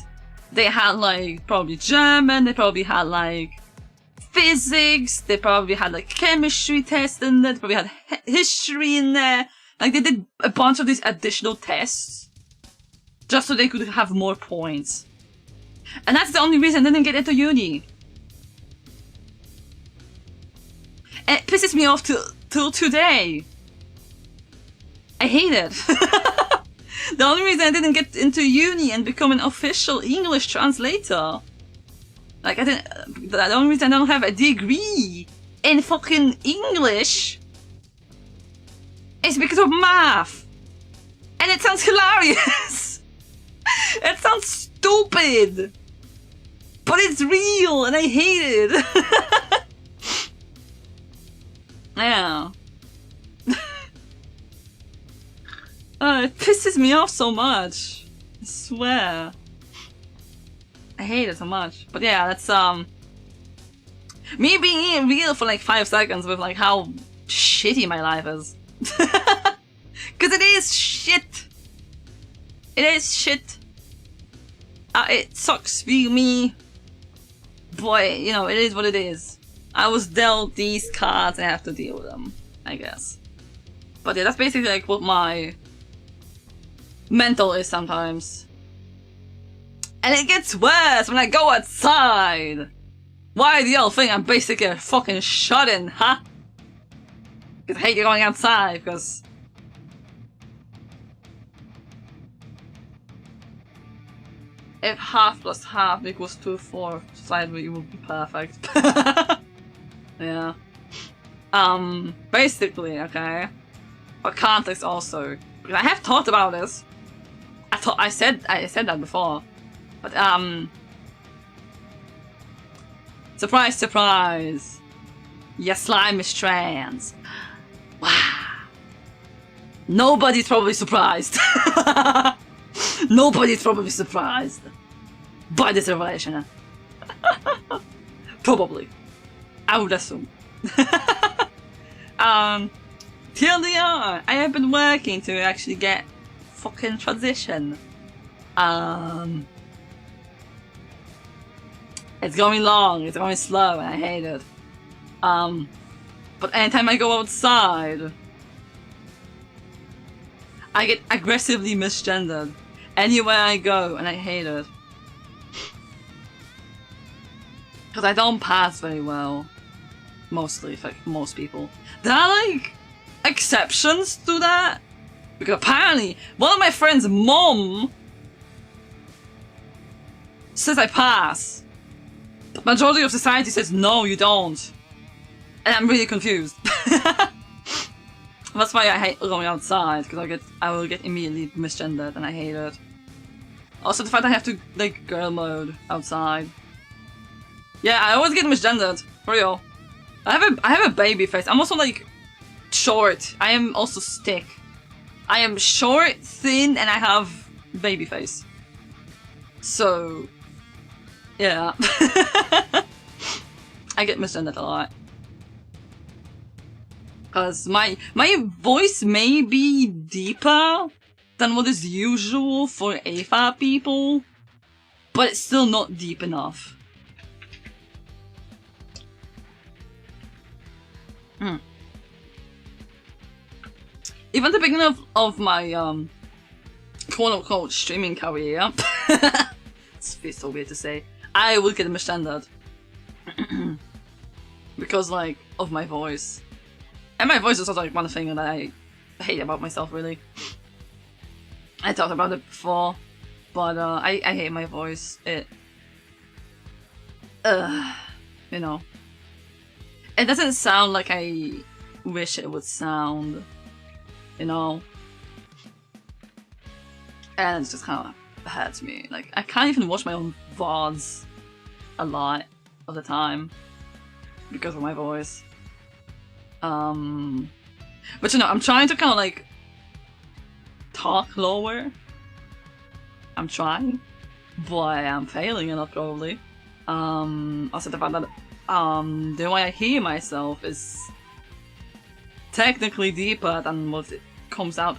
A: they had like probably German, they probably had like physics, they probably had like chemistry test in there, they probably had history in there. Like they did a bunch of these additional tests just so they could have more points. And that's the only reason I didn't get into uni. And it pisses me off till today. I hate it. The only reason I didn't get into uni and become an official English translator, like the only reason I don't have a degree in fucking English is because of math. And it sounds hilarious. It sounds stupid. But it's real and I hate it. Yeah. It pisses me off so much. I swear. I hate it so much. But yeah, that's me being real for like 5 seconds with like how shitty my life is. Cause it is shit. It is shit. It sucks being me. Boy, you know, it is what it is. I was dealt these cards and I have to deal with them, I guess. But yeah, that's basically like what my mental is sometimes. And it gets worse when I go outside. Why do y'all think I'm basically a fucking shut-in, huh? Because I hate going outside, because if half plus half equals 2/4, slightly would be perfect. Yeah. Basically, okay. For context also, because I have talked about this. I said that before, but surprise, surprise, your slime is trans. Wow. Nobody's probably surprised. Nobody's probably surprised by this revelation. Probably. I would assume. TLDR, I have been working to actually get fucking transition. It's going long, it's going slow, and I hate it. But anytime I go outside, I get aggressively misgendered anywhere I go, and I hate it. Because I don't pass very well. Mostly, for most people. There are like exceptions to that. Because apparently, one of my friend's mom says I pass. The majority of society says no, you don't. And I'm really confused. That's why I hate going outside, because I will get immediately misgendered and I hate it. Also the fact I have to like girl mode outside. Yeah, I always get misgendered, for real. I have a baby face. I'm also like short. I am also thick. I am short, thin, and I have baby face. So yeah. I get misgendered a lot. Cause my voice may be deeper than what is usual for AFAB people, but it's still not deep enough. Even the beginning of my quote-unquote streaming career, it's so weird to say, I would get misgendered. Because like, of my voice. And my voice is also like one thing that I hate about myself, really. I talked about it before, but I hate my voice. You know. It doesn't sound like I wish it would sound, you know. And it just kind of hurts me. Like, I can't even watch my own VODs a lot of the time because of my voice. But you know, I'm trying to kind of like talk lower. I'm trying, but I'm failing a lot probably. Also the fact that the way I hear myself is technically deeper than what it comes out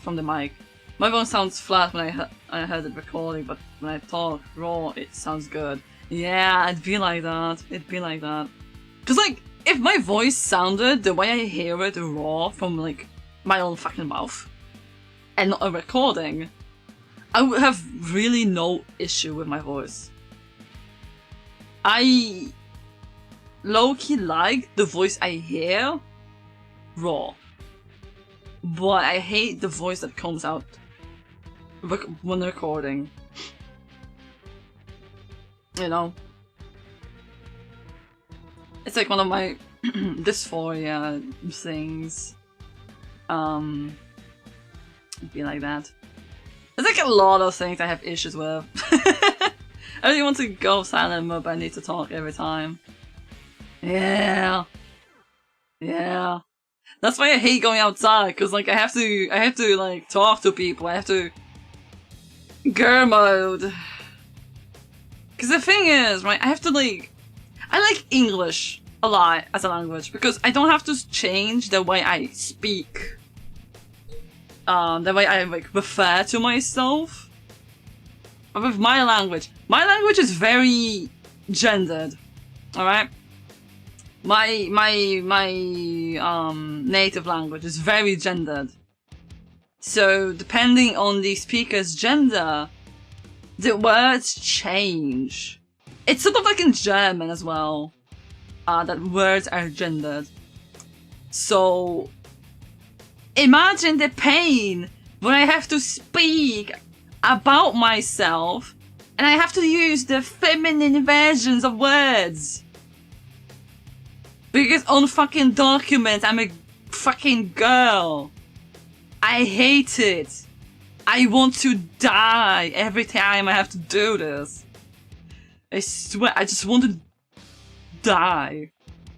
A: from the mic. My voice sounds flat when I heard it recording, but when I talk raw, it sounds good. Yeah, it'd be like that. It'd be like that. Cause like, if my voice sounded the way I hear it raw from like my own fucking mouth, and not a recording, I would have really no issue with my voice. I low-key like the voice I hear raw, but I hate the voice that comes out when recording. You know? It's like one of my dysphoria things. Be like that. There's like a lot of things I have issues with. I really want to go silent mode, but I need to talk every time. Yeah. Yeah. That's why I hate going outside, cause like I have to like talk to people. I have to girl mode. Cause the thing is, right, I have to like, I like English a lot as a language because I don't have to change the way I speak. The way I like refer to myself. But with my language is very gendered. Alright? My native language is very gendered. So depending on the speaker's gender, the words change. It's sort of like in German as well. That words are gendered. So imagine the pain when I have to speak about myself and I have to use the feminine versions of words. Because on fucking documents I'm a fucking girl. I hate it. I want to die every time I have to do this. I swear, I just want to die.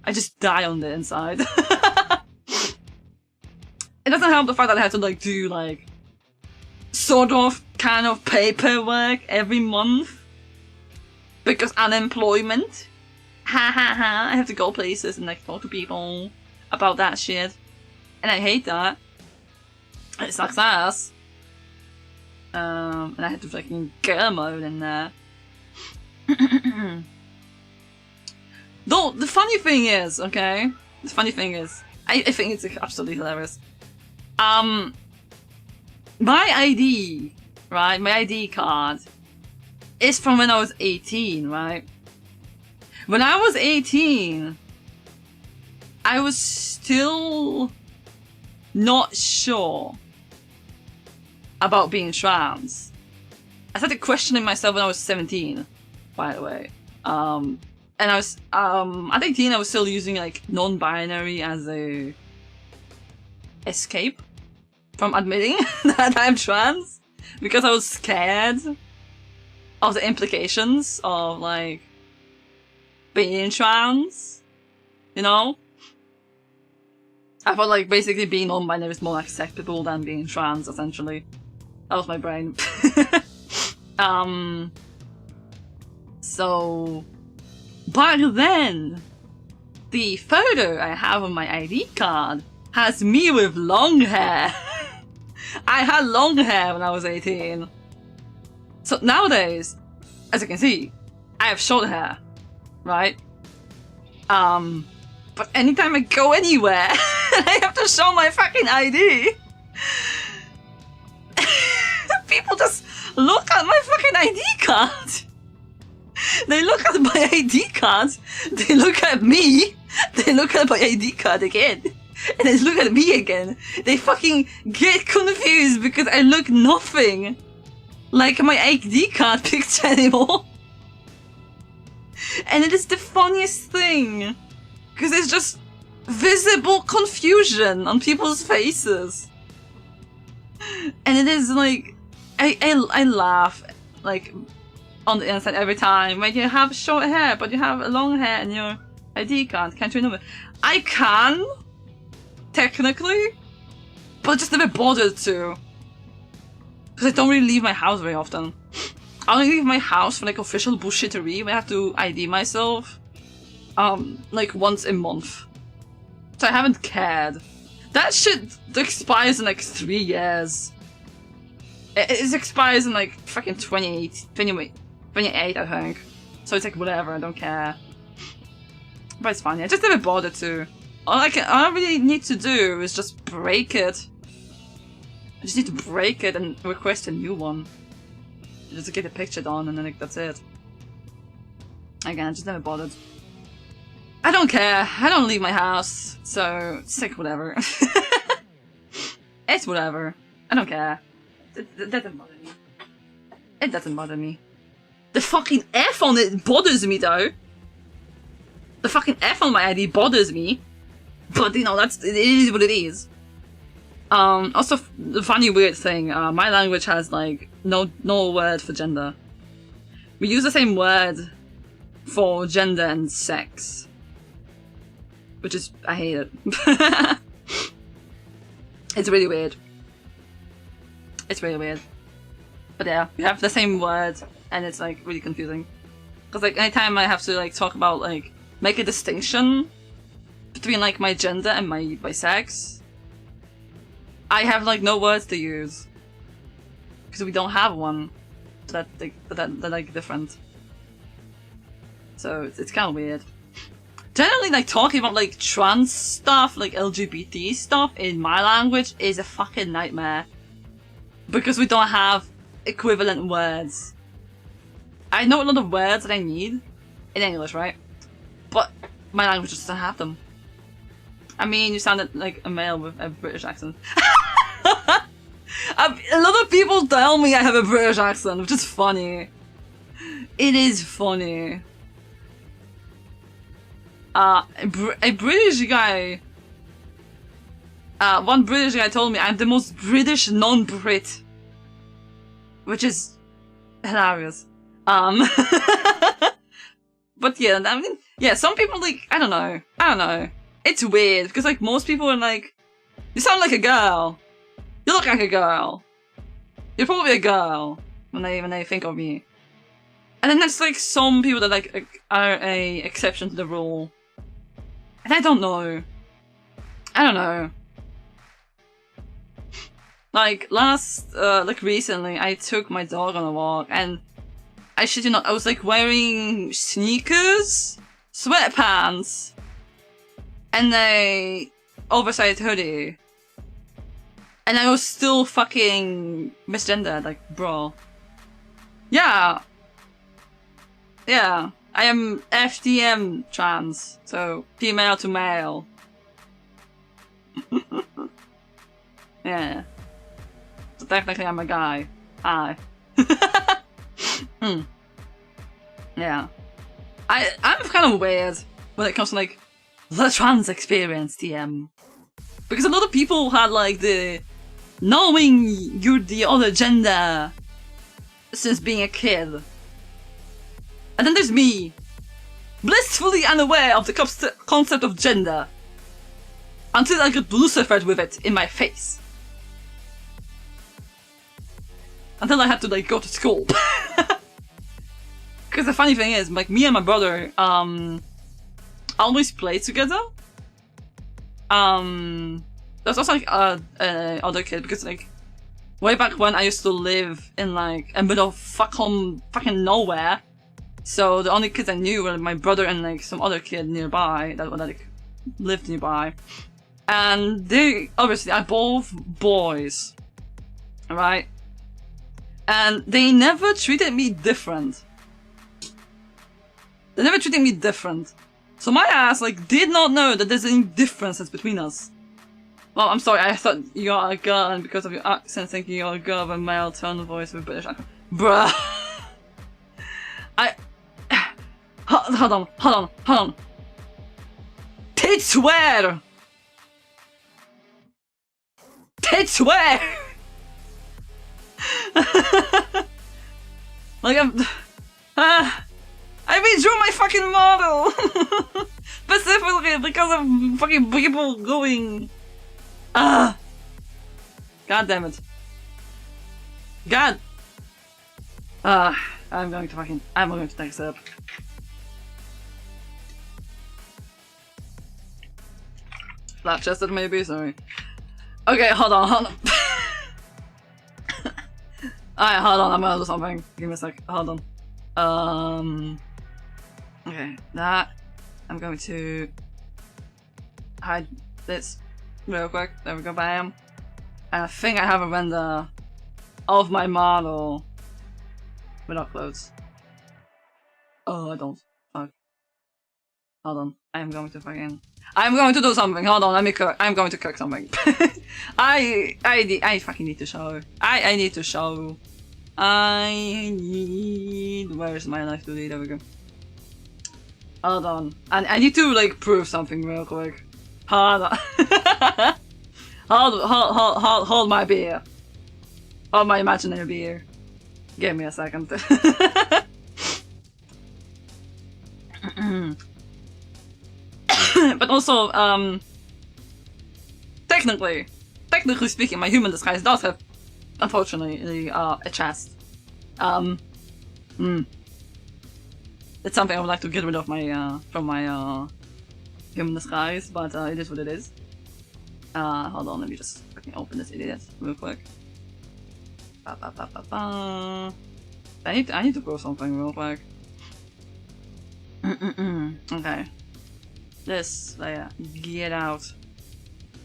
A: I just die on the inside. It doesn't help the fact that I have to like do like sort of kind of paperwork every month because unemployment. Ha ha ha. I have to go places and like talk to people about that shit, and I hate that. It sucks ass. And I had to fucking girl mode in there. Though the funny thing is, okay, the funny thing is, I think it's absolutely hilarious. My ID, right? My ID card is from when I was 18, right? When I was 18, I was still not sure about being trans. I started questioning myself when I was 17, by the way. And I was, at 18 I was still using like non-binary as a escape from admitting that I'm trans, because I was scared of the implications of like being trans, you know? I thought like basically being non-binary is more acceptable than being trans, essentially. That was my brain. So back then, the photo I have on my ID card has me with long hair. I had long hair when I was 18. So nowadays, as you can see, I have short hair, right? But anytime I go anywhere, I have to show my fucking ID. People just look at my fucking ID card. They look at my ID card, they look at me, they look at my ID card again, and they look at me again. They fucking get confused because I look nothing like my ID card picture anymore. And it is the funniest thing, because it's just visible confusion on people's faces. And it is like, I laugh like on the inside every time when you have short hair but you have long hair in your ID card. Can't you remember? I can, technically, but I just never bothered to, because I don't really leave my house very often. I only leave my house for like official bullshittery when I have to ID myself like once a month. So I haven't cared. That shit expires in like 3 years. It expires in like fucking 28, I think. So it's like whatever, I don't care. But it's funny, I just never bothered to. All I really need to do is just break it. I just need to break it and request a new one. just get a picture done and then like, that's it. Again, I just never bothered. I don't care. I don't leave my house, so it's like whatever. It's whatever. I don't care. That doesn't bother me. It doesn't bother me. The fucking F on it bothers me though. The fucking F on my ID bothers me. But you know, it is what it is. Also, the funny weird thing, my language has like no word for gender. We use the same word for gender and sex. Which is, I hate it. It's really weird. It's really weird. But yeah, we have the same word, and it's like really confusing. Because like anytime I have to like talk about like make a distinction between like my gender and my sex, I have like no words to use because we don't have one that like different. So it's kind of weird. Generally, like talking about like trans stuff, like LGBT stuff in my language is a fucking nightmare because we don't have equivalent words. I know a lot of words that I need in English, right? But my language just doesn't have them. I mean, you sounded like a male with a British accent. A lot of people tell me I have a British accent, which is funny. It is funny. A British guy, one British guy told me I'm the most British non-Brit, which is hilarious. But yeah, I mean, yeah, some people like, I don't know. It's weird, because like most people are like, you sound like a girl. You look like a girl. You're probably a girl when they think of me. And then there's like some people that like are a exception to the rule. And I don't know. Like like recently, I took my dog on a walk, and I shit you not, I was like wearing sneakers, sweatpants, and a oversized hoodie. And I was still fucking misgendered, like, bro. Yeah. Yeah. I am FTM trans, so female to male. Yeah. So technically I'm a guy. Hi. Yeah. I'm kind of weird when it comes to like the trans experience, TM. Because a lot of people had like the knowing you're the other gender since being a kid. And then there's me, blissfully unaware of the concept of gender, until I got lucifered with it in my face. Until I had to like go to school. Because the funny thing is, like me and my brother, always played together. There's also like other kid, because like way back when I used to live in like a middle of fucking nowhere. So the only kids I knew were my brother and like some other kid nearby that like lived nearby. And they obviously are both boys. Alright? And they never treated me different. They never treated me different. So my ass like did not know that there's any differences between us. Well, I'm sorry, I thought you are a girl, and because of your accent thinking you're a girl with a male tone of voice with a British accent. Bruh. Hold on. Tits where? Tits where? Like I redrew my fucking model! Specifically because of fucking people going... God damn it. God! I'm going to next up. Flat-chested maybe, sorry. Okay, hold on. Alright, hold on, I'm gonna do something. Give me a sec, hold on. Okay, that. I'm going to hide this real quick. There we go, bam. And I think I have a render of my model. Without clothes. Oh, I don't. Fuck. Hold on. I'm going to do something. Hold on, let me cook. I'm going to cook something. I fucking need to show. I need to show. Where's my knife today? There we go. Hold on. I need to, like, prove something real quick. Hold on. hold my beer. Hold my imaginary beer. Give me a second. But also, technically speaking, my human disguise does have, unfortunately, a chest. It's something I would like to get rid of from my human disguise, but it is what it is. Hold on, let me just fucking open this idiot real quick. I need to prove something real quick. Okay. This layer. Get out.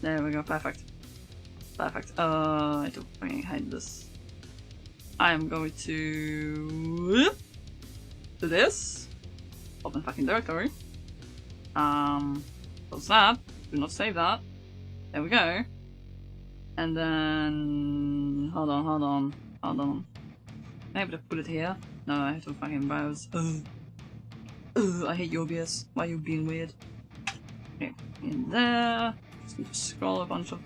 A: There we go. Perfect. Perfect. I need to fucking hide this. I am going to do this. Open fucking directory. Close that. Do not save that. There we go. And then hold on. Am I able to put it here? No, I have to fucking browse. I hate your OBS. Why are you being weird? Okay, in there. Just need to scroll a bunch of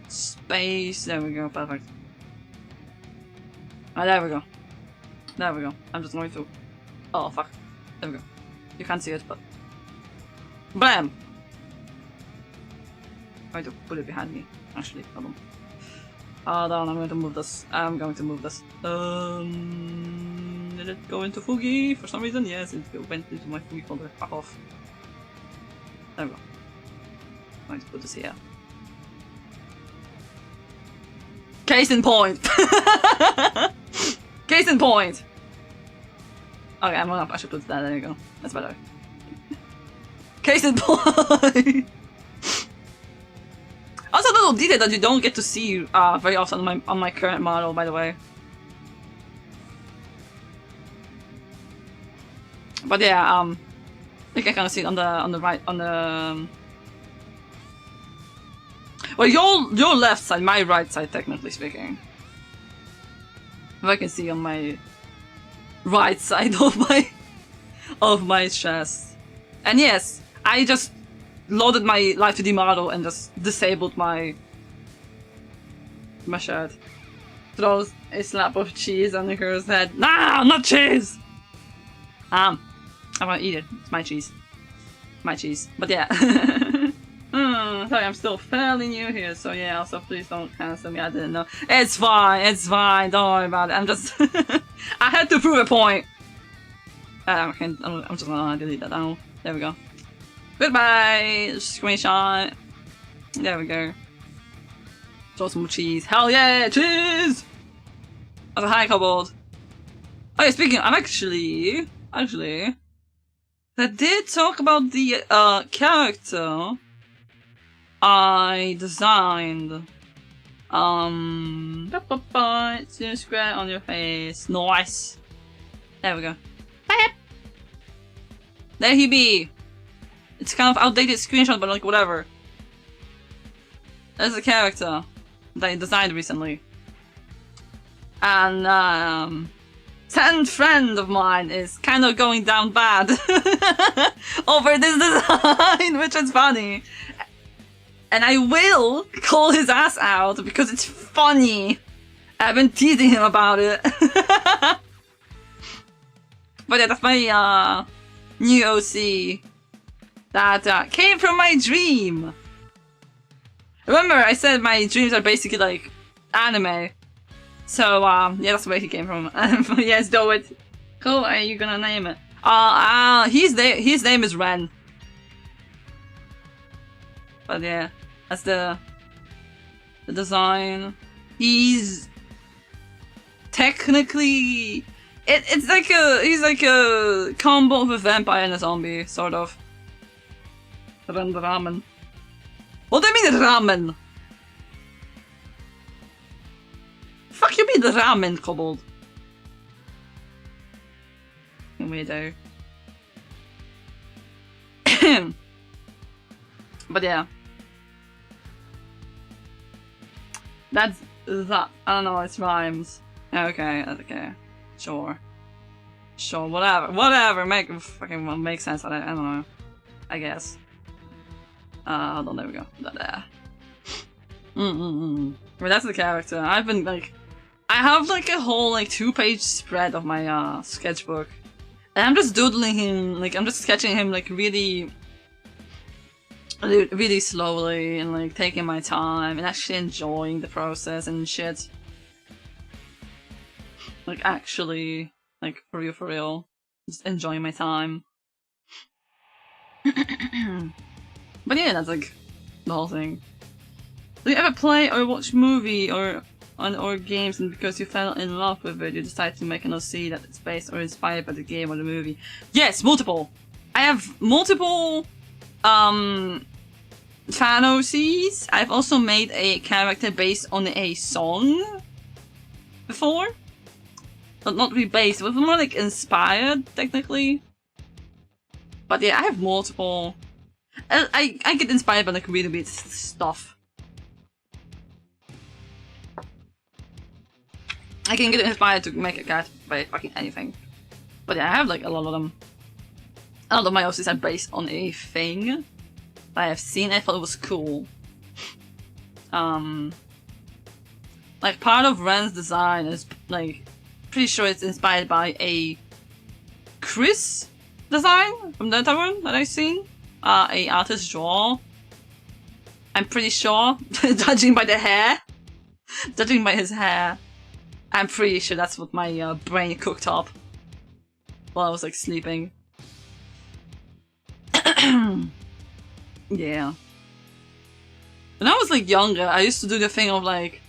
A: space. There we go, perfect. Ah, there we go. There we go. I'm just going to. Oh fuck. There we go. You can't see it, but. Bam! I'm going to put it behind me. Actually, hold on. Hold on, I'm going to move this. Did it go into Fugi for some reason? Yes, it went into my Fugi folder. Fuck off. There we go. I'm going to put this here. Case in point! Case in point! Okay, I should put that, there you go. That's better. Case in point! Also, a little detail that you don't get to see very often on my current model, by the way. But yeah, you can kind of see it on the right, well, your left side, my right side, technically speaking. If I can see on my right side of my chest. And yes, I just loaded my Live 2D model and just disabled my shirt. Throws a slap of cheese on the girl's head. No, not cheese! I wanna eat it. It's my cheese. My cheese. But yeah. Sorry, I'm still fairly new here, so yeah, also please don't cancel me, I didn't know. It's fine, don't worry about it. I'm just I had to prove a point. I'm just gonna delete that now. There we go. Goodbye! Screenshot. There we go. Throw some cheese. Hell yeah! Cheese! Also, hi, Kobold. Oh yeah, speaking, I'm actually, I did talk about the character I designed. Square on your face. Nice. There we go. There he be. It's kind of outdated screenshot, but like whatever. There's a character that I designed recently. And certain friend of mine is kind of going down bad over this design, which is funny. And I will call his ass out because it's funny. I've been teasing him about it. But yeah, that's my new OC that came from my dream. Remember, I said my dreams are basically like anime. So yeah, that's where he came from. Yes, do it. Cool. Are you gonna name it? His name is Ren. But yeah, that's the design. He's technically he's like a combo of a vampire and a zombie, sort of. Ramen. What do you mean ramen? Fuck you mean ramen, Kobold? me though. But yeah. That's that. I don't know, it rhymes. Okay, okay. Sure. Sure, whatever. Make sense of it. I don't know. I guess. Hold on, there we go. There. But that's the character. I've been like, I have like a whole like 2-page spread of my sketchbook, and I'm just doodling him. Like I'm just sketching him like really slowly and like taking my time and actually enjoying the process and shit. Like actually, like for real, just enjoying my time. But yeah, that's like the whole thing. Do you ever play or watch movie or games, and because you fell in love with it, you decide to make an OC that it's based or inspired by the game or the movie? Yes, multiple. I have multiple fan OCs. I've also made a character based on a song before, but not really based. It was more like inspired, technically. But yeah, I have multiple. I get inspired by like really weird stuff. I can get inspired to make a cat by fucking anything. But yeah, I have like a lot of them. A lot of my OCs are based on a thing that I have seen. I thought it was cool. Like part of Ren's design is like, pretty sure it's inspired by a Chris design from the Pentagram that I've seen. A artist draw. I'm pretty sure, judging by the hair. Judging by his hair. I'm pretty sure that's what my brain cooked up while I was like sleeping. Yeah. When I was like younger, I used to do the thing of like,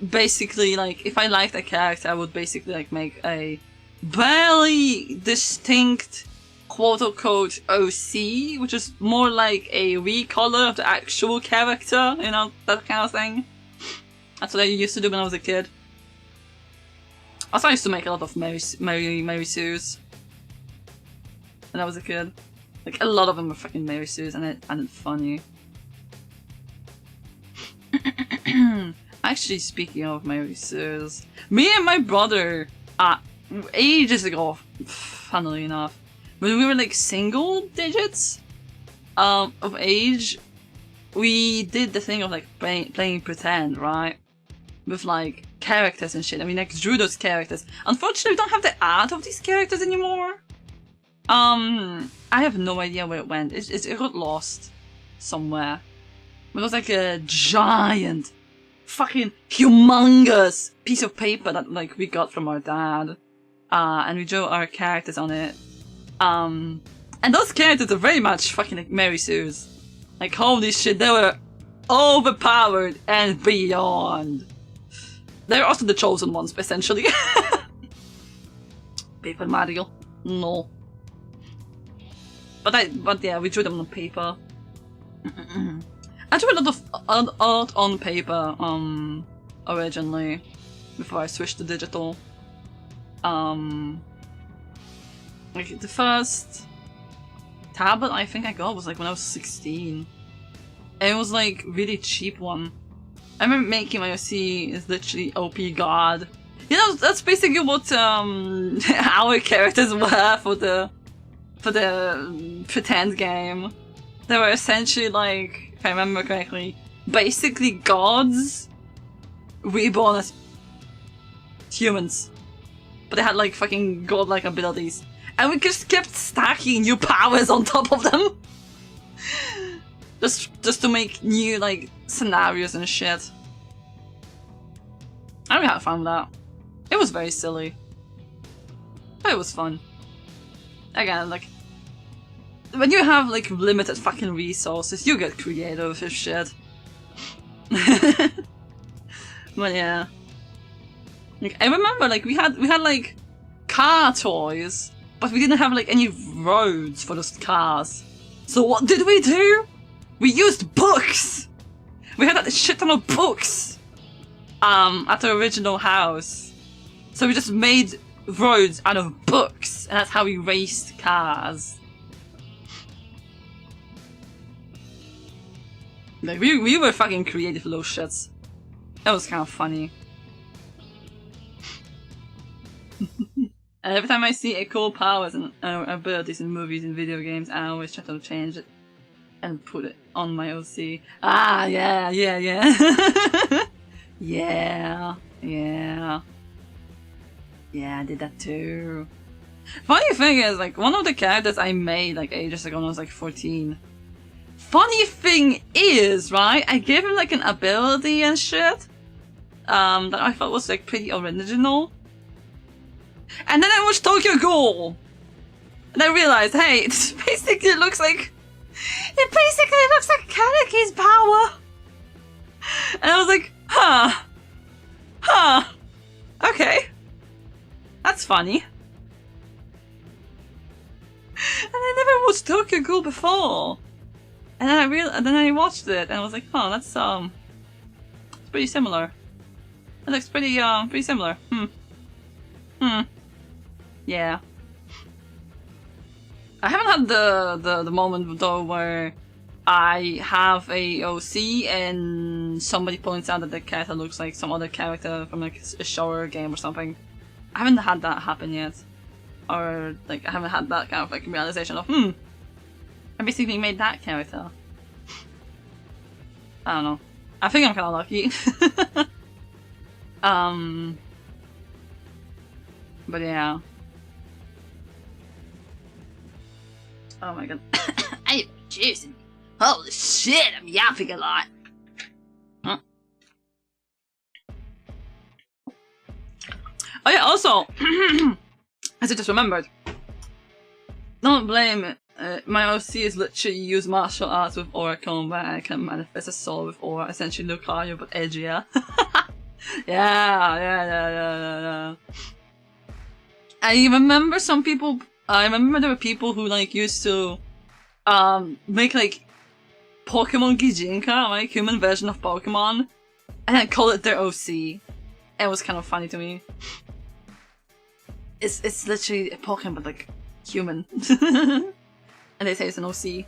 A: basically like, if I liked a character, I would basically like make a barely distinct quote-unquote OC, which is more like a recolor of the actual character, you know, that kind of thing. That's what I used to do when I was a kid. Also, I used to make a lot of Mary Sues when I was a kid. Like, a lot of them were fucking Mary Sues, and it's funny. Actually, speaking of Mary Sues, me and my brother, ages ago, funnily enough, when we were like single digits of age, we did the thing of like playing pretend, right? With like characters and shit. I mean, like drew those characters. Unfortunately, we don't have the art of these characters anymore. I have no idea where it went. It got lost somewhere. It was like a giant, fucking humongous piece of paper that like we got from our dad, and we drew our characters on it. And those characters are very much fucking like Mary Sue's. Like holy shit, they were overpowered and beyond. They're also the chosen ones, essentially. Paper Mario, no. But yeah, we drew them on paper. I drew a lot of art on paper, originally, before I switched to digital. Like the first tablet I think I got was like when I was 16. And it was like really cheap one. I remember making my OC is literally OP God. You know, that's basically what our characters were for the pretend game. They were essentially like, if I remember correctly, basically gods reborn as humans. But they had like fucking godlike abilities. And we just kept stacking new powers on top of them. Just to make new like scenarios and shit. I really had fun with that. It was very silly. But it was fun. Again, like, when you have like limited fucking resources, you get creative with shit. But yeah. Like, I remember like we had like car toys, but we didn't have like any roads for those cars. So what did we do? We used books! We had a shit ton of books at the original house. So we just made roads out of books, and that's how we raced cars. Like, we were fucking creative little shits. That was kind of funny. And every time I see a cool powers and abilities in movies and video games, I always try to change it and put it on my OC. Ah, yeah. Yeah, I did that too. Funny thing is, like, one of the characters I made, like, ages ago when I was, like, 14. Funny thing is, right, I gave him, like, an ability and shit, that I thought was, like, pretty original. And then I watched Tokyo Ghoul! And I realized, hey, it basically looks like Kaneki's power! And I was like, huh, okay. That's funny. And I never watched Tokyo Ghoul before. And then I watched it and I was like, oh, that's it's pretty similar. It looks pretty similar. Yeah. I haven't had the moment though where I have a OC and somebody points out that the character looks like some other character from like a show or a game or something. I haven't had that happen yet. Or like I haven't had that kind of like realization of I basically made that character. I don't know. I think I'm kinda lucky. But yeah. Oh my god. I am juicing. Holy shit, I'm yapping a lot. Huh? Oh yeah, also, as I just remembered, don't blame it. My OC is literally use martial arts with aura combat and I can manifest a soul with aura, essentially Lucario but edgier. Yeah. I remember some people, I remember there were people who like used to make like Pokemon Gijinka, like human version of Pokemon, and then call it their OC. It was kind of funny to me. It's literally a Pokemon but like human. And they say it's an OC.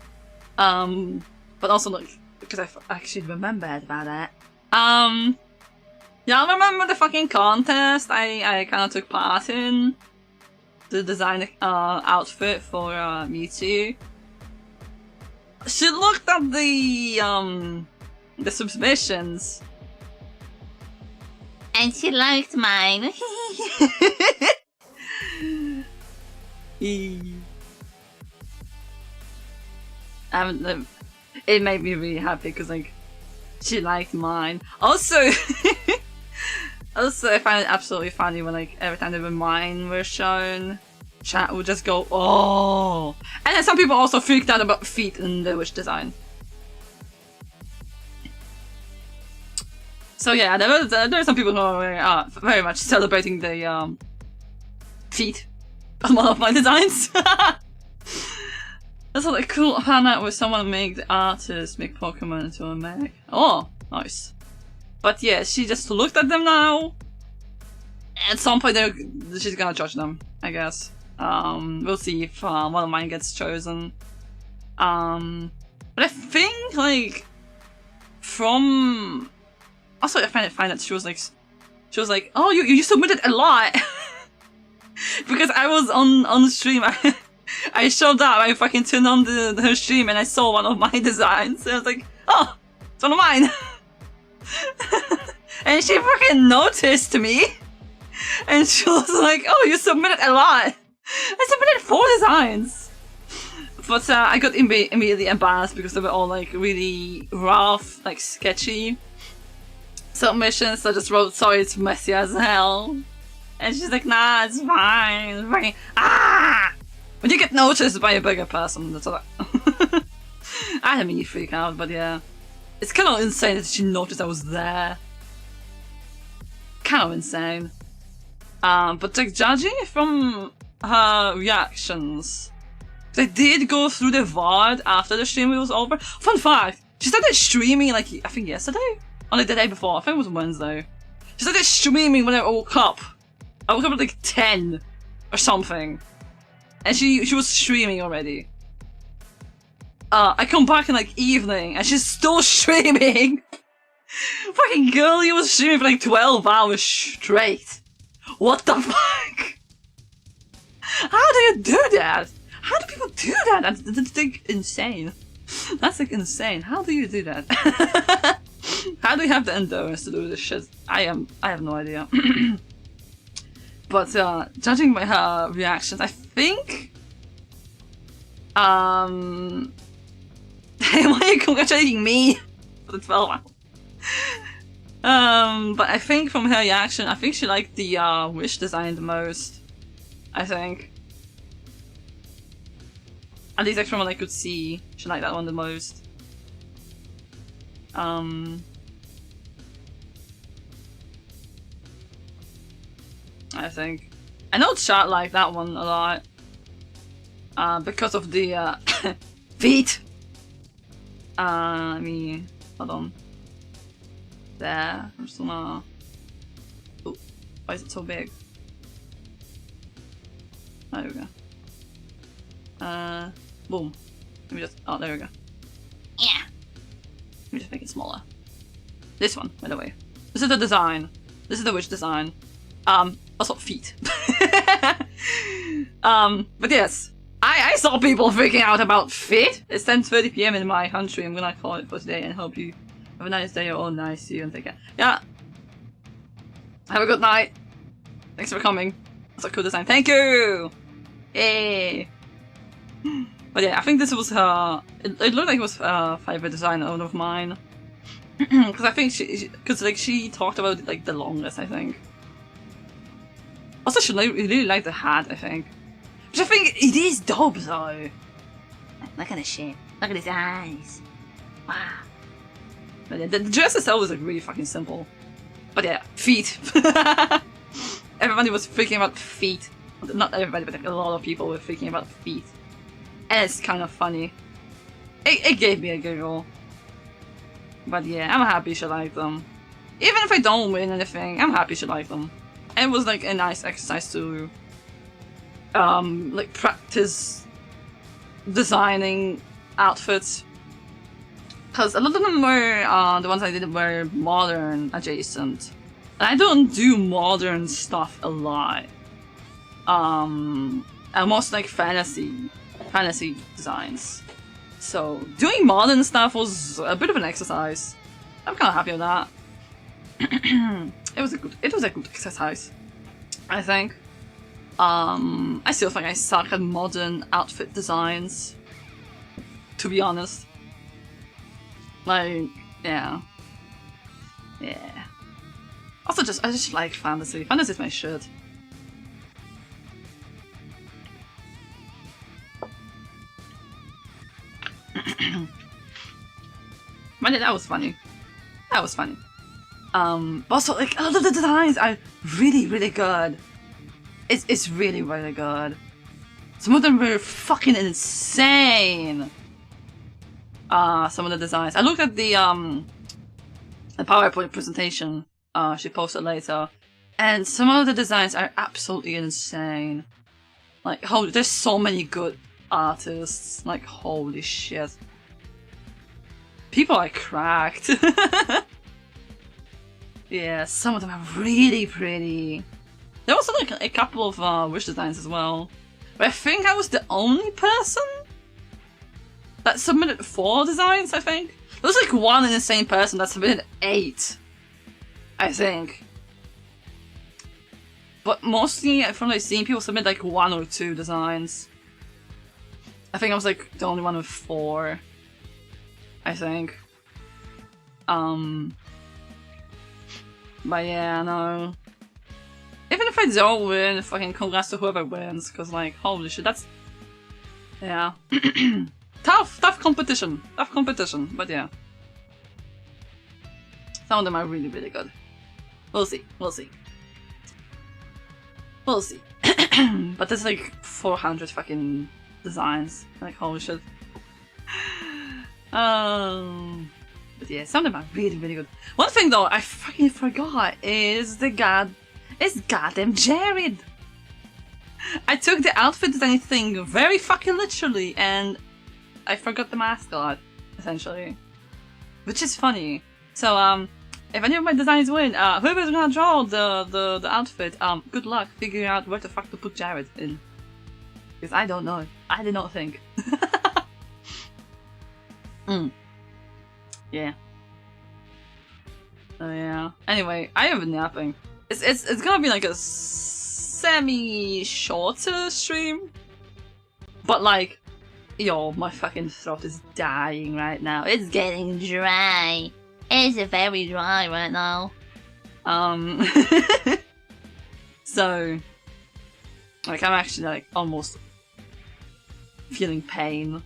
A: But also like, because I actually remembered about that. Yeah, I remember the fucking contest I kind of took part in. To design an outfit for Mewtwo. She looked at the submissions. And she liked mine. It made me really happy because like she liked mine. Also, I find it absolutely funny when like every time that mine were shown, chat would just go oh, and then some people also freaked out about feet in the Wish design. So yeah, there were some people who are very much celebrating the feet on one of my designs. That's like cool fan where someone make the artist make Pokemon into a mech. Oh, nice. But yeah, she just looked at them now. At some point, she's gonna judge them, I guess. We'll see if one of mine gets chosen. But I think like from also I find it funny that she was like, oh, you submitted a lot. Because I was on stream. I showed up. I fucking turned on her stream and I saw one of my designs. And I was like, oh, it's one of mine. And she fucking noticed me. And she was like, oh, you submitted a lot. I submitted 4 designs. But I got immediately embarrassed because they were all like really rough, like sketchy submissions. So I just wrote, sorry, it's messy as hell. And she's like, nah, it's fine. It's fine. Ah! When you get noticed by a bigger person, that's all that. I had a mini freak out, but yeah. It's kind of insane that she noticed I was there. Kind of insane. But like judging from her reactions, they did go through the VOD after the stream was over. Fun fact, she started streaming like, I think yesterday? Or like the day before, I think it was Wednesday. She started streaming when I woke up. I woke up at like 10 or something. And she was streaming already. I come back in like evening and she's still streaming. Fucking girl, you was streaming for like 12 hours straight. What the fuck? How do you do that? How do people do that? That's like insane. That's like insane. How do you do that? How do you have the endurance to do this shit? I have no idea. But judging by her reactions, I think why are you congratulating me for the 12 hours? But I think from her reaction, I think she liked the wish design the most. I think. At least like from what I could see, she liked that one the most. I think. I know chat liked that one a lot. Because of the feet. Let me hold on. There. I'm just gonna. Oh, why is it so big? Oh, there we go. Boom. Let me just. Oh, there we go. Yeah. Let me just make it smaller. This one, by the way. This is the design. This is the witch design. Also feet. But yes. I saw people freaking out about feet. It's 10:30 PM in my country. I'm gonna call it for today and hope you have a nice day. You're all nice. See you and take care. Yeah. Have a good night. Thanks for coming. That's a cool design. Thank you! Yay! But yeah, I think this was her. It looked like it was a favorite design out of mine. Because I think she talked about it like the longest, I think. Also, she really liked the hat, I think. Which I think it is dope though. Look at the shape. Look at his eyes. Wow. But yeah, the dress itself was like really fucking simple. But yeah, feet. Everybody was freaking about feet. Not everybody, but like a lot of people were freaking about feet. And it's kind of funny. It gave me a giggle. But yeah, I'm happy she liked them. Even if I don't win anything, I'm happy she liked them. And it was like a nice exercise to like practice designing outfits. Because a lot of them were, the ones I did were modern adjacent. And I don't do modern stuff a lot. And most like fantasy designs. So doing modern stuff was a bit of an exercise. I'm kind of happy with that. It was a good exercise, I think. I still think I suck at modern outfit designs, to be honest. Like, yeah. Also, I just like fantasy. Fantasy is my shit. But yeah, that was funny. Also, like, a lot of the designs are really, really good. It's really, really good. Some of them were fucking insane. Some of the designs. I looked at the PowerPoint presentation she posted later, and some of the designs are absolutely insane. Like, there's so many good artists. Like, holy shit. People are cracked. Yeah, some of them are really pretty. There was like a couple of wish designs as well. But I think I was the only person that submitted 4 designs, I think. There was like one and the same person that submitted 8. I think. But mostly, from what I've seen, people submit like 1 or 2 designs. I think I was like the only one with 4. I think. But yeah, no. Even if I don't win, fucking congrats to whoever wins, because like, holy shit, that's... Yeah. Tough competition. Tough competition, but yeah. Some of them are really, really good. We'll see. But there's like 400 fucking designs. Like, holy shit. But yeah, some of them are really, really good. One thing though, I fucking forgot is the It's goddamn Jared! I took the outfit design thing very fucking literally, and I forgot the mascot, essentially. Which is funny. So, if any of my designs win, whoever's gonna draw the outfit, good luck figuring out where the fuck to put Jared in. Because I don't know. I did not think. Yeah. Oh yeah. Anyway, I have been napping. It's gonna be like a semi-shorter stream. But like, yo, my fucking throat is dying right now. It's getting dry. It's very dry right now. So, like, I'm actually like almost feeling pain.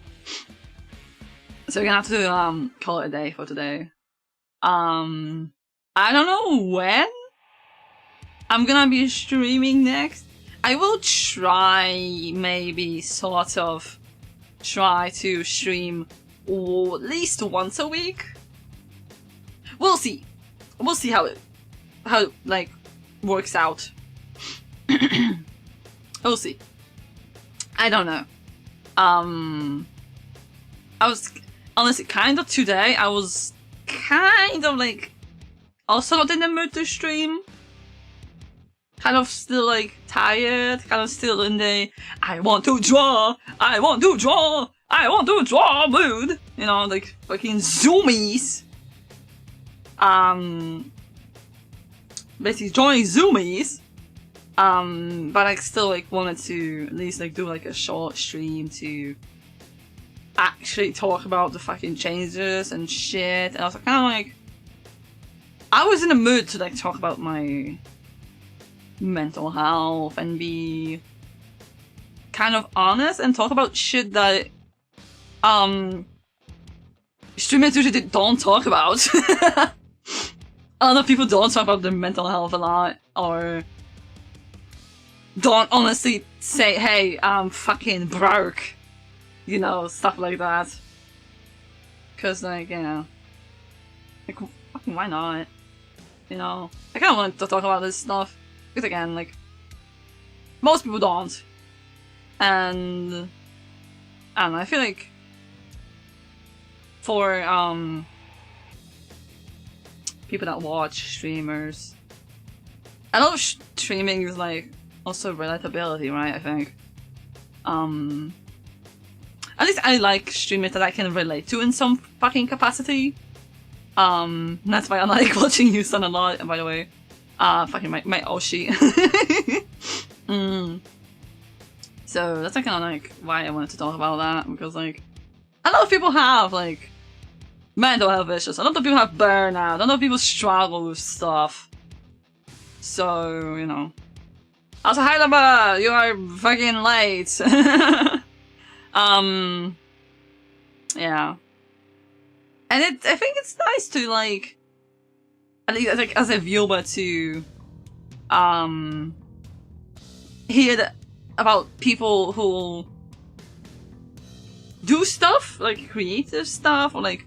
A: So we're gonna have to call it a day for today. I don't know when I'm gonna be streaming next. I will try, maybe sort of try to stream at least once a week. We'll see. We'll see how it like works out. We'll see. I don't know. I was honestly kind of today. I was kind of like also not in the mood to stream. Kind of still like tired. Kind of still in the I want to draw mood. You know, like fucking zoomies. Basically drawing zoomies. But I still like wanted to at least like do like a short stream to actually talk about the fucking changes and shit. And I was kind of like, I was in the mood to like talk about my mental health and be kind of honest and talk about shit that streamers usually don't talk about. A lot of people don't talk about their mental health a lot, or don't honestly say, hey, I'm fucking broke. You know, stuff like that. Cause like, you know, like, fucking why not? You know, I kinda want to talk about this stuff. Because again, like, most people don't. And I don't know, I feel like for people that watch streamers, a lot of streaming is like also relatability, right? I think. At least I like streamers that I can relate to in some fucking capacity. That's why I like watching you, son, a lot. By the way, fucking my Oshi. So that's kind of like why I wanted to talk about that, because like a lot of people have like mental health issues. A lot of people have burnout. A lot of people struggle with stuff. So, you know. Also, hi Lamba! You are fucking late! Yeah. And I think it's nice to, like, at least like, as a viewer to, hear about people who do stuff, like creative stuff, or like,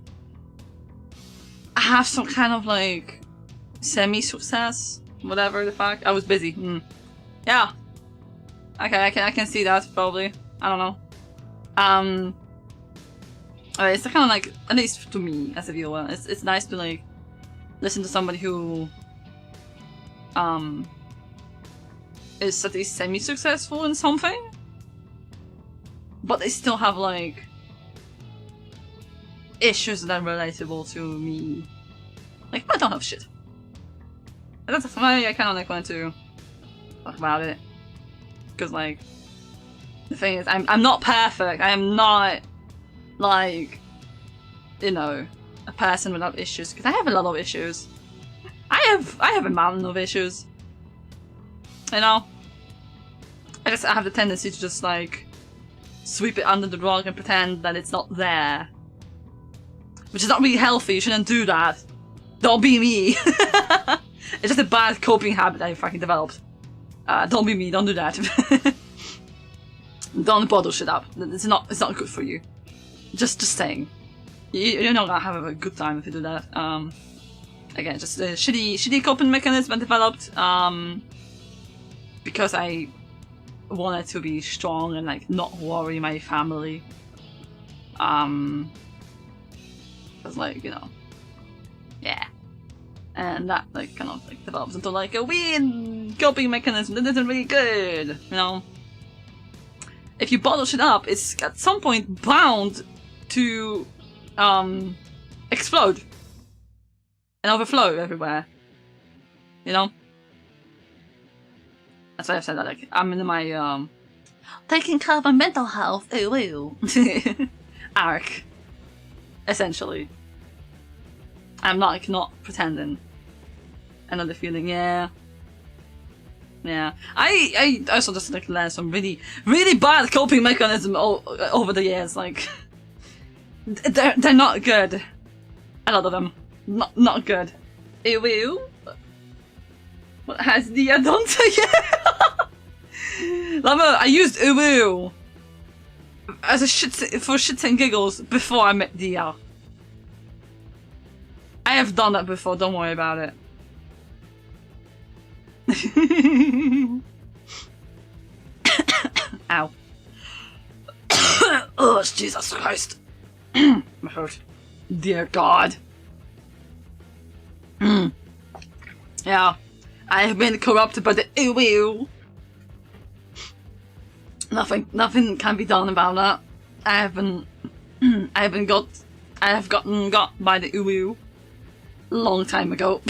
A: have some kind of like semi-success, whatever the fuck. I was busy. Yeah. Okay, I can see that probably. I don't know. It's kind of like, at least to me as a viewer, it's nice to like listen to somebody who is at least semi-successful in something, but they still have like issues that are relatable to me. Like, I don't have shit. And that's why I kind of like wanted to talk about it. Because like, the thing is, I'm not perfect. I am not like, you know, a person without issues. Because I have a lot of issues. I have a mountain of issues. You know? I have the tendency to just like sweep it under the rug and pretend that it's not there. Which is not really healthy. You shouldn't do that. Don't be me. It's just a bad coping habit I fucking developed. Don't be me. Don't do that. Don't bottle shit up. It's not good for you. Just saying. You're not gonna have a good time if you do that. Again, just a shitty coping mechanism I developed. because I wanted to be strong and like not worry my family. Cause like, you know, yeah. And that like kind of like develops into like a weird coping mechanism that isn't really good, you know? If you bottle shit up, it's at some point bound to explode and overflow everywhere, you know? That's why I've said that, like, I'm in my taking care of my mental health, ooh arc, essentially. I'm not like not pretending. Another feeling, yeah. I also just like learned some really bad coping mechanism over the years. Like they're not good. A lot of them, not good. Ew. What has Dia done to you? Lava, I used uwu as a for shits and giggles before I met Dia. I have done that before, don't worry about it. Ow. Oh, Jesus Christ. My heart. Dear God. Yeah. I have been corrupted by the uwu. Nothing can be done about that. I have gotten got by the uwu long time ago.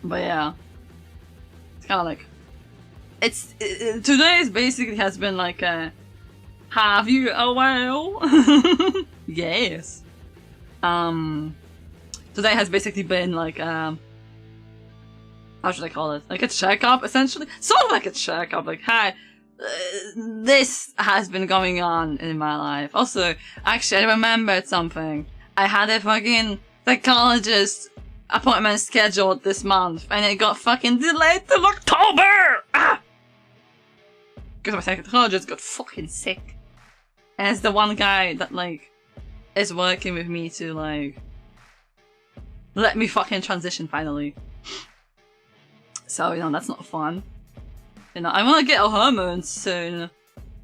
A: But yeah, it's kind of like today's basically has been like a have you a whale? Yes. Today has basically been like how should I call it? Like a checkup, essentially. Sort of like a checkup. Like, hi, this has been going on in my life. Also, actually, I remembered something. I had a fucking psychologist appointment scheduled this month, and it got fucking delayed till October! Because my psychologist got fucking sick. And it's the one guy that, like, is working with me to, like, let me fucking transition finally. So, you know, that's not fun. You know, I wanna get a hormone soon.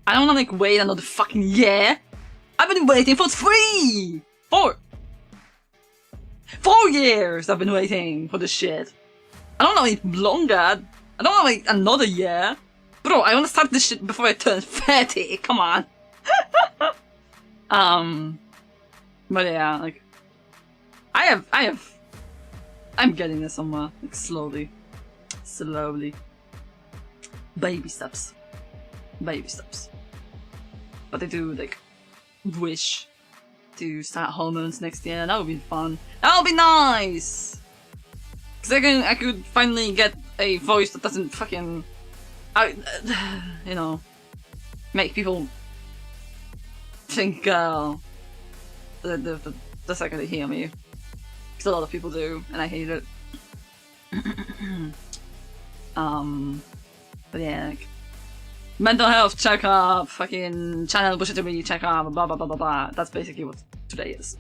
A: I don't wanna, like, wait another fucking year. I've been waiting for 4 years I've been waiting for this shit. I don't know any longer. I don't know like another year. Bro, I wanna start this shit before I turn 30. Come on. But yeah, like I'm getting there somewhere. Like slowly. Baby steps. But I do like wish to start hormones next year. That would be fun. That would be nice! Cause I could finally get a voice that doesn't fucking you know, make people think the second they hear me. Cause a lot of people do, and I hate it. But yeah, like, mental health checkup, fucking channel bullshittery checkup, blah blah blah blah blah. That's basically what today is.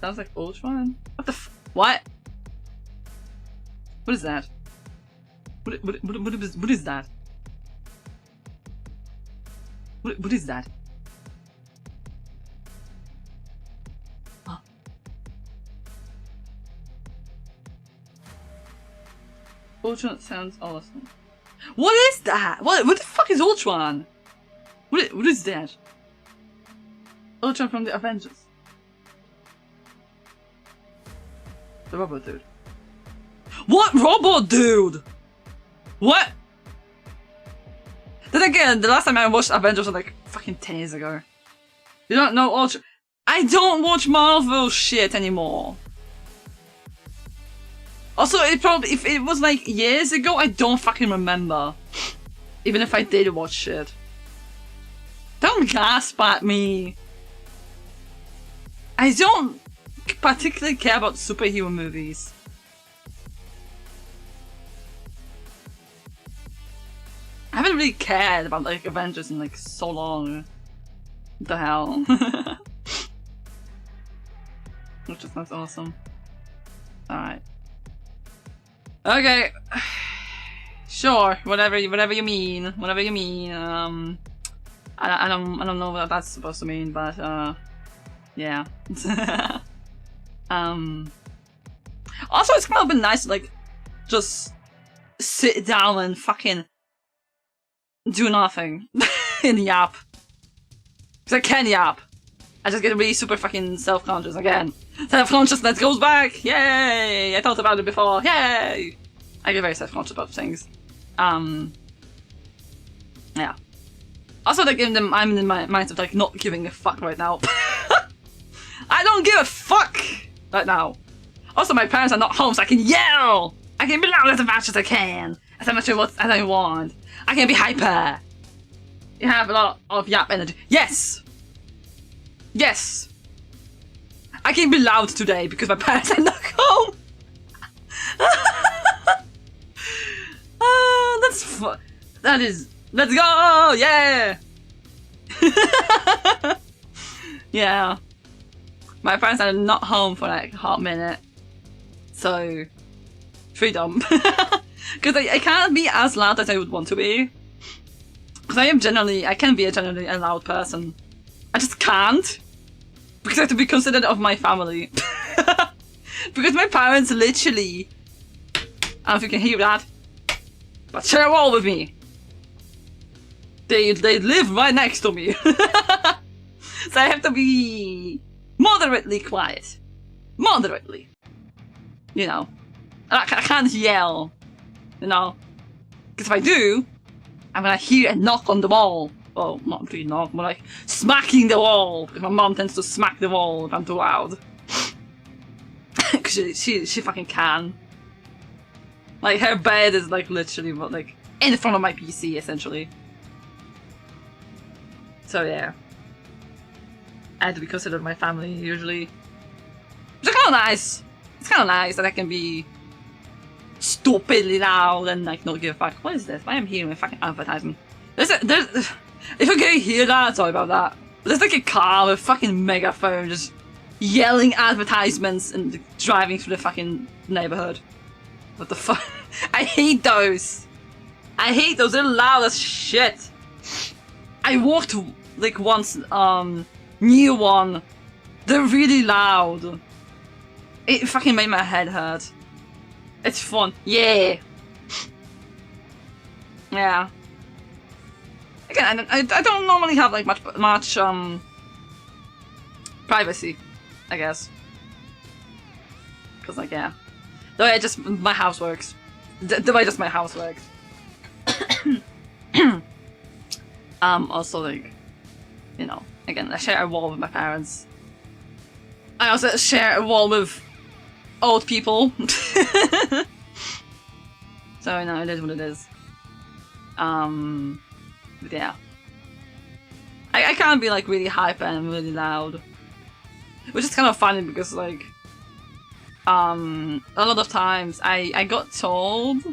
A: Sounds like Ultron. What the what? What is that? What is that? What is that? Huh. Ultron sounds awesome. What is that? What the fuck is Ultron? What is that? Ultron from the Avengers. The robot dude. What robot dude? What? Then again, the last time I watched Avengers was like fucking 10 years ago. You don't know Ultron? I don't watch Marvel shit anymore. Also, it probably, if it was like years ago, I don't fucking remember. Even if I did watch shit. Don't gasp at me. I don't particularly care about superhero movies. I haven't really cared about like Avengers in like so long. What the hell? Which just sounds awesome. Alright. Okay. Sure, whatever you mean. Whatever you mean. I don't know what that's supposed to mean, but yeah. Also it's kind of been nice to like just sit down and fucking do nothing in the app. Because I can yap. I just get really super fucking self-conscious again. Self-consciousness goes back! Yay! I thought about it before. Yay! I get very self-conscious about things. Yeah. Also, like, I'm in my mind of like not giving a fuck right now. I don't give a fuck right now. Also, my parents are not home, so I can yell! I can be loud as much as I can! As much as I want. I can be hyper! You have a lot of yap energy. Yes! Yes! I can be loud today because my parents are not home! That's fun. That is... Let's go! Yeah! Yeah. My parents are not home for like a hot minute. So... freedom. Because I can't be as loud as I would want to be. Because I can be a generally a loud person. I just can't. Because I have to be considerate of my family. Because my parents literally... I don't know if you can hear that. But share a wall with me. They live right next to me. So I have to be moderately quiet. Moderately. You know. I can't yell. You know. Because if I do, I'm gonna hear a knock on the wall. Well, not really knock, more like smacking the wall. Because my mom tends to smack the wall if I'm too loud. Because she fucking can. Like, her bed is like literally like in front of my PC, essentially. So yeah. I had to be considered my family, usually. Which is kind of nice. It's kind of nice that I can be stupidly loud and like not give a fuck. What is this? Why am I hearing a fucking advertisement? If you can hear that, sorry about that. There's like a car with a fucking megaphone just yelling advertisements and driving through the fucking neighborhood. What the fuck? I hate those. I hate those. They're loud as shit. I walked like once near one. They're really loud. It fucking made my head hurt. It's fun. Yeah. Yeah. Again, I don't normally have like much privacy, I guess. Cause like yeah. The way just my house works. The way just my house works. Also like, you know, again, I share a wall with my parents. I also share a wall with old people. So, you know, it is what it is. But yeah. I can't be like really hyper and really loud. Which is kind of funny because like, a lot of times I got told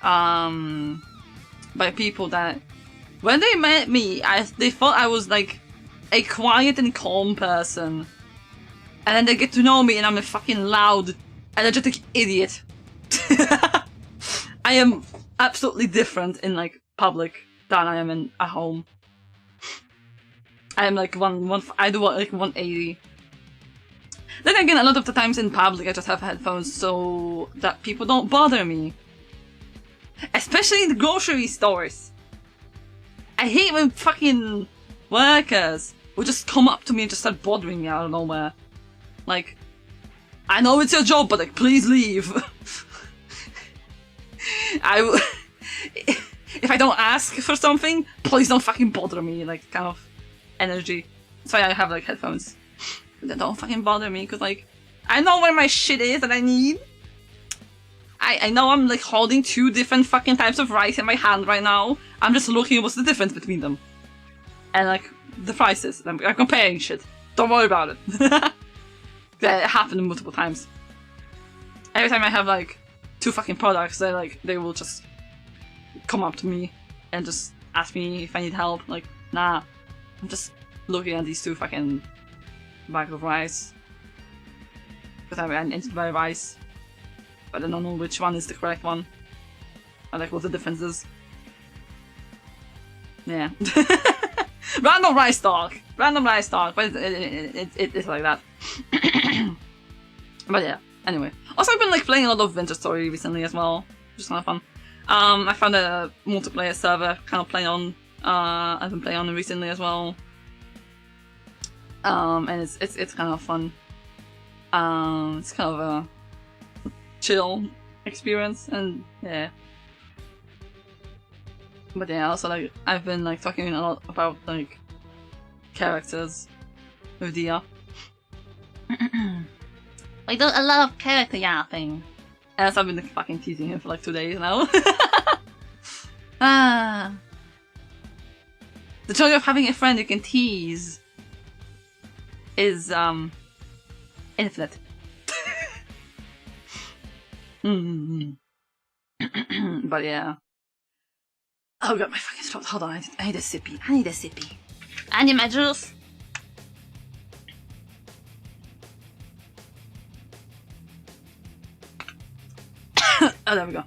A: by people that when they met me, they thought I was like a quiet and calm person. And then they get to know me and I'm a fucking loud, energetic idiot. I am absolutely different in like public than I am at home. I am like I do like 180. Then again, a lot of the times in public I just have headphones so that people don't bother me. Especially in the grocery stores. I hate when fucking workers will just come up to me and just start bothering me out of nowhere. Like, I know it's your job, but like, please leave. If I don't ask for something, please don't fucking bother me, like, kind of energy. That's why I have like headphones. They don't fucking bother me, because like, I know where my shit is that I need. I know I'm like holding two different fucking types of rice in my hand right now. I'm just looking at what's the difference between them. And like, the prices. I'm comparing shit. Don't worry about it. That happened multiple times. Every time I have like two fucking products, they will just come up to me and just ask me if I need help. Like, nah, I'm just looking at these two fucking bags of rice. Because I need to buy rice. But I don't know which one is the correct one. I like what the difference is. Yeah. Random rice talk. Random rice talk. But it's like that. But yeah. Anyway. Also, I've been like playing a lot of Winter Story recently as well. Which is kind of fun. I found a multiplayer server kind of playing on. I've been playing on it recently as well. And it's kind of fun. It's kind of a chill experience, and yeah. But yeah, also like I've been like talking a lot about like characters with Dia. I do a lot of character yapping. As I've been like, fucking teasing him for like 2 days now. The joy of having a friend you can tease is infinite. But yeah. Oh god, my fucking throat. Hold on, I need a sippy. I need a sippy. I need my juice. Oh, there we go.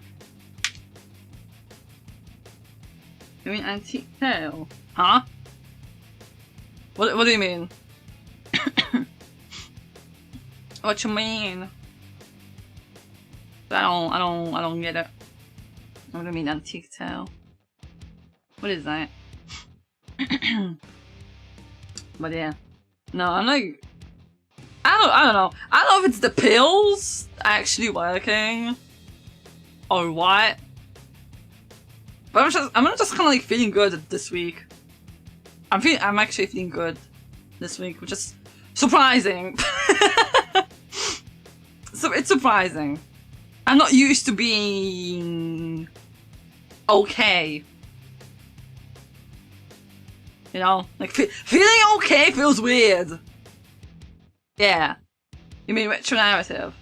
A: You mean antique tale? Huh? What do you mean? What you mean? I don't get it. What do you mean antique tale? What is that? But yeah. No, I'm like I don't know. I don't know if it's the pills actually working or what. But I'm just kinda like feeling good this week. I'm actually feeling good this week, which is surprising. So it's surprising. I'm not used to being okay. You know, like feeling okay feels weird. Yeah. You mean retro narrative?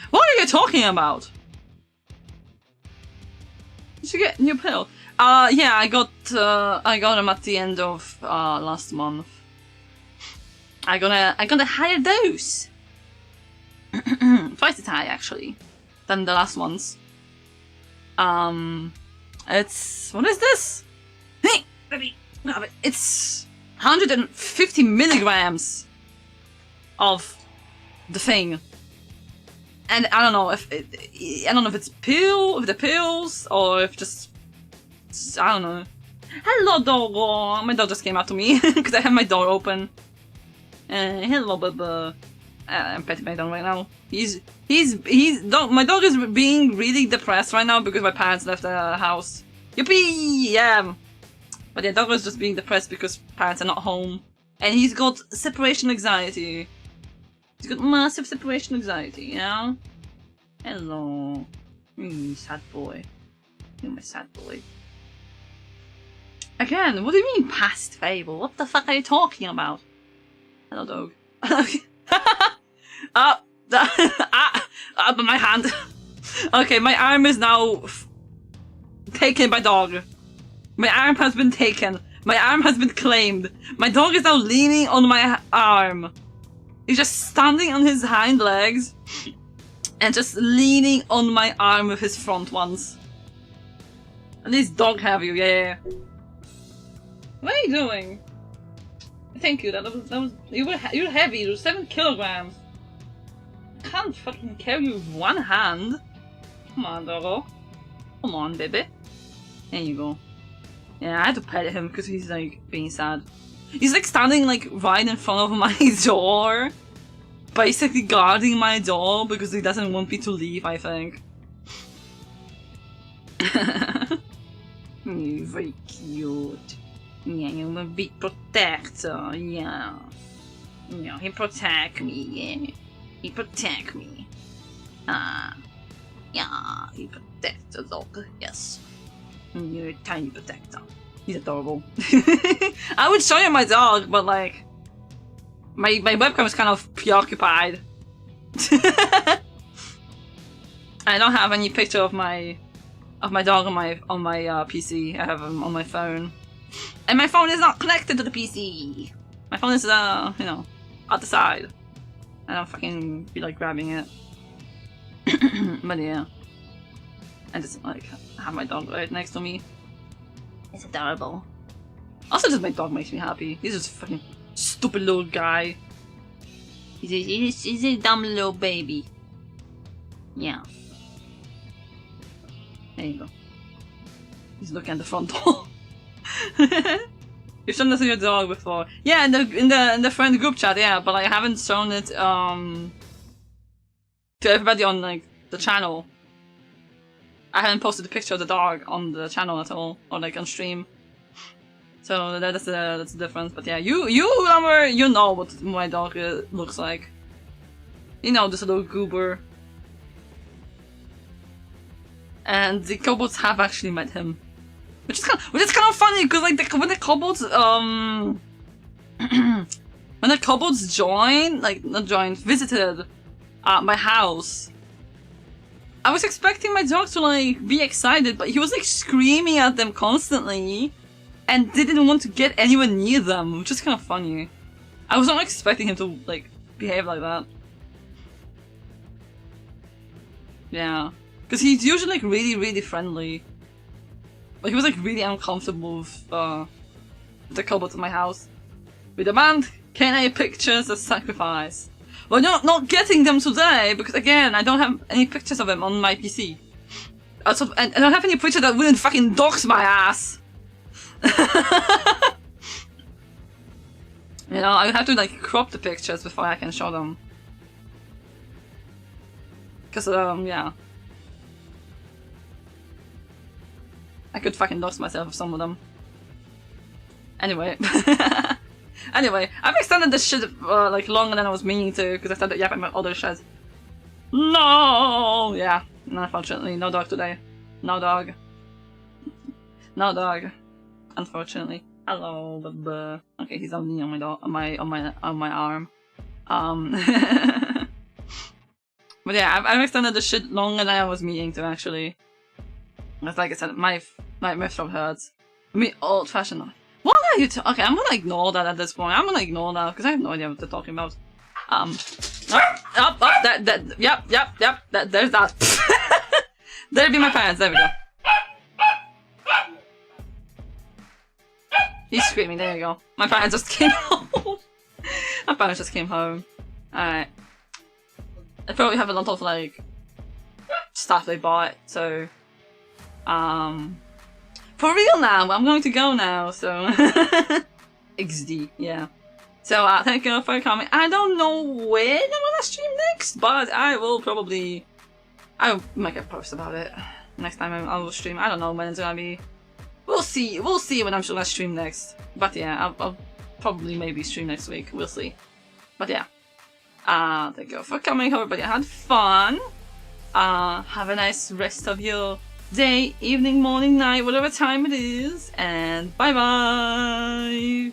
A: What are you talking about? Did you get new pill? Yeah, I got them at the end of last month. I got a higher dose. Twice as high actually than the last ones. It's what is this? Hey, baby, it's 150 milligrams of the thing. And I don't know if it's the pills or if just I don't know. Hello, dog. My dog just came out to me because I have my door open. Hello, Bubba. I'm petting my dog right now. My dog is being really depressed right now because my parents left the house. Yippee! Yeah. But the dog was just being depressed because parents are not home, and he's got separation anxiety. He's got massive separation anxiety, you know? Hello. Sad boy. You're my sad boy. Again, what do you mean past fable? What the fuck are you talking about? Hello, dog. My hand. Okay, my arm is now taken by dog. My arm has been taken. My arm has been claimed. My dog is now leaning on my arm. He's just standing on his hind legs and just leaning on my arm with his front ones. And he's dog heavy, yeah. What are you doing? Thank you. That was you're heavy. You're 7 kilograms. I can't fucking carry you with one hand. Come on, doggo. Come on, baby. There you go. Yeah, I had to pet him because he's like being sad. He's like standing like right in front of my door, basically guarding my door because he doesn't want me to leave, I think. You're very cute. Yeah, you're a big protector, yeah. Yeah, he protect me, yeah. He protect me. Yeah, he protects the dog, yes. You're a tiny protector. He's adorable. I would show you my dog, but like my webcam is kind of preoccupied. I don't have any picture of my dog on my PC. I have him on my phone, and my phone is not connected to the PC. My phone is, you know, at the side. I don't fucking feel like grabbing it. But yeah. I just, like, have my dog right next to me. It's adorable. Also, just my dog makes me happy. He's just a fucking stupid little guy. He's a dumb little baby. Yeah. There you go. He's looking at the front door. You've shown this to your dog before. Yeah, in the friend group chat, yeah, but I haven't shown it to everybody on like the channel. I haven't posted a picture of the dog on the channel at all, or like on stream. So that's the difference. But yeah, you know what my dog looks like. You know, this little goober. And the kobolds have actually met him, which is kind of funny because like when the kobolds when the kobolds visited my house, I was expecting my dog to like be excited, but he was like screaming at them constantly and didn't want to get anywhere near them, which is kind of funny. I was not expecting him to like behave like that. Yeah. Because he's usually like really friendly. But he was like really uncomfortable with the kobolds in my house. We demand KNA pictures as sacrifice. Well, not getting them today because again, I don't have any pictures of him on my PC. Also, and I don't have any pictures that wouldn't fucking dox my ass. You know, I have to like crop the pictures before I can show them. Because yeah. I could fucking dox myself with some of them. Anyway. Anyway, I've extended this shit like longer than I was meaning to because I started yapping about other shit. No! Yeah, unfortunately, no dog today. No dog. No dog. Unfortunately. Hello, bub. Okay, he's on me on my dog, on my arm. But yeah, I've extended this shit longer than I was meaning to actually. It's like I said, my throat hurts. I mean, old-fashioned. What are you okay, I'm gonna ignore that at this point. I'm gonna ignore that because I have no idea what they're talking about. There's that. There'll be my parents. There we go. He's screaming. There you go. My parents just came home. My parents just came home. Alright. I probably have a lot of like stuff they bought, so for real now, I'm going to go now, so XD, yeah. So thank you for coming. I don't know when I'm gonna stream next, but I'll make a post about it next time I will stream. I don't know when it's gonna be. We'll see when I'm gonna stream next. But yeah, I'll probably maybe stream next week. We'll see. But yeah. Thank you for coming. Hope everybody had fun. Have a nice rest of your day, evening, morning, night, whatever time it is, and bye bye!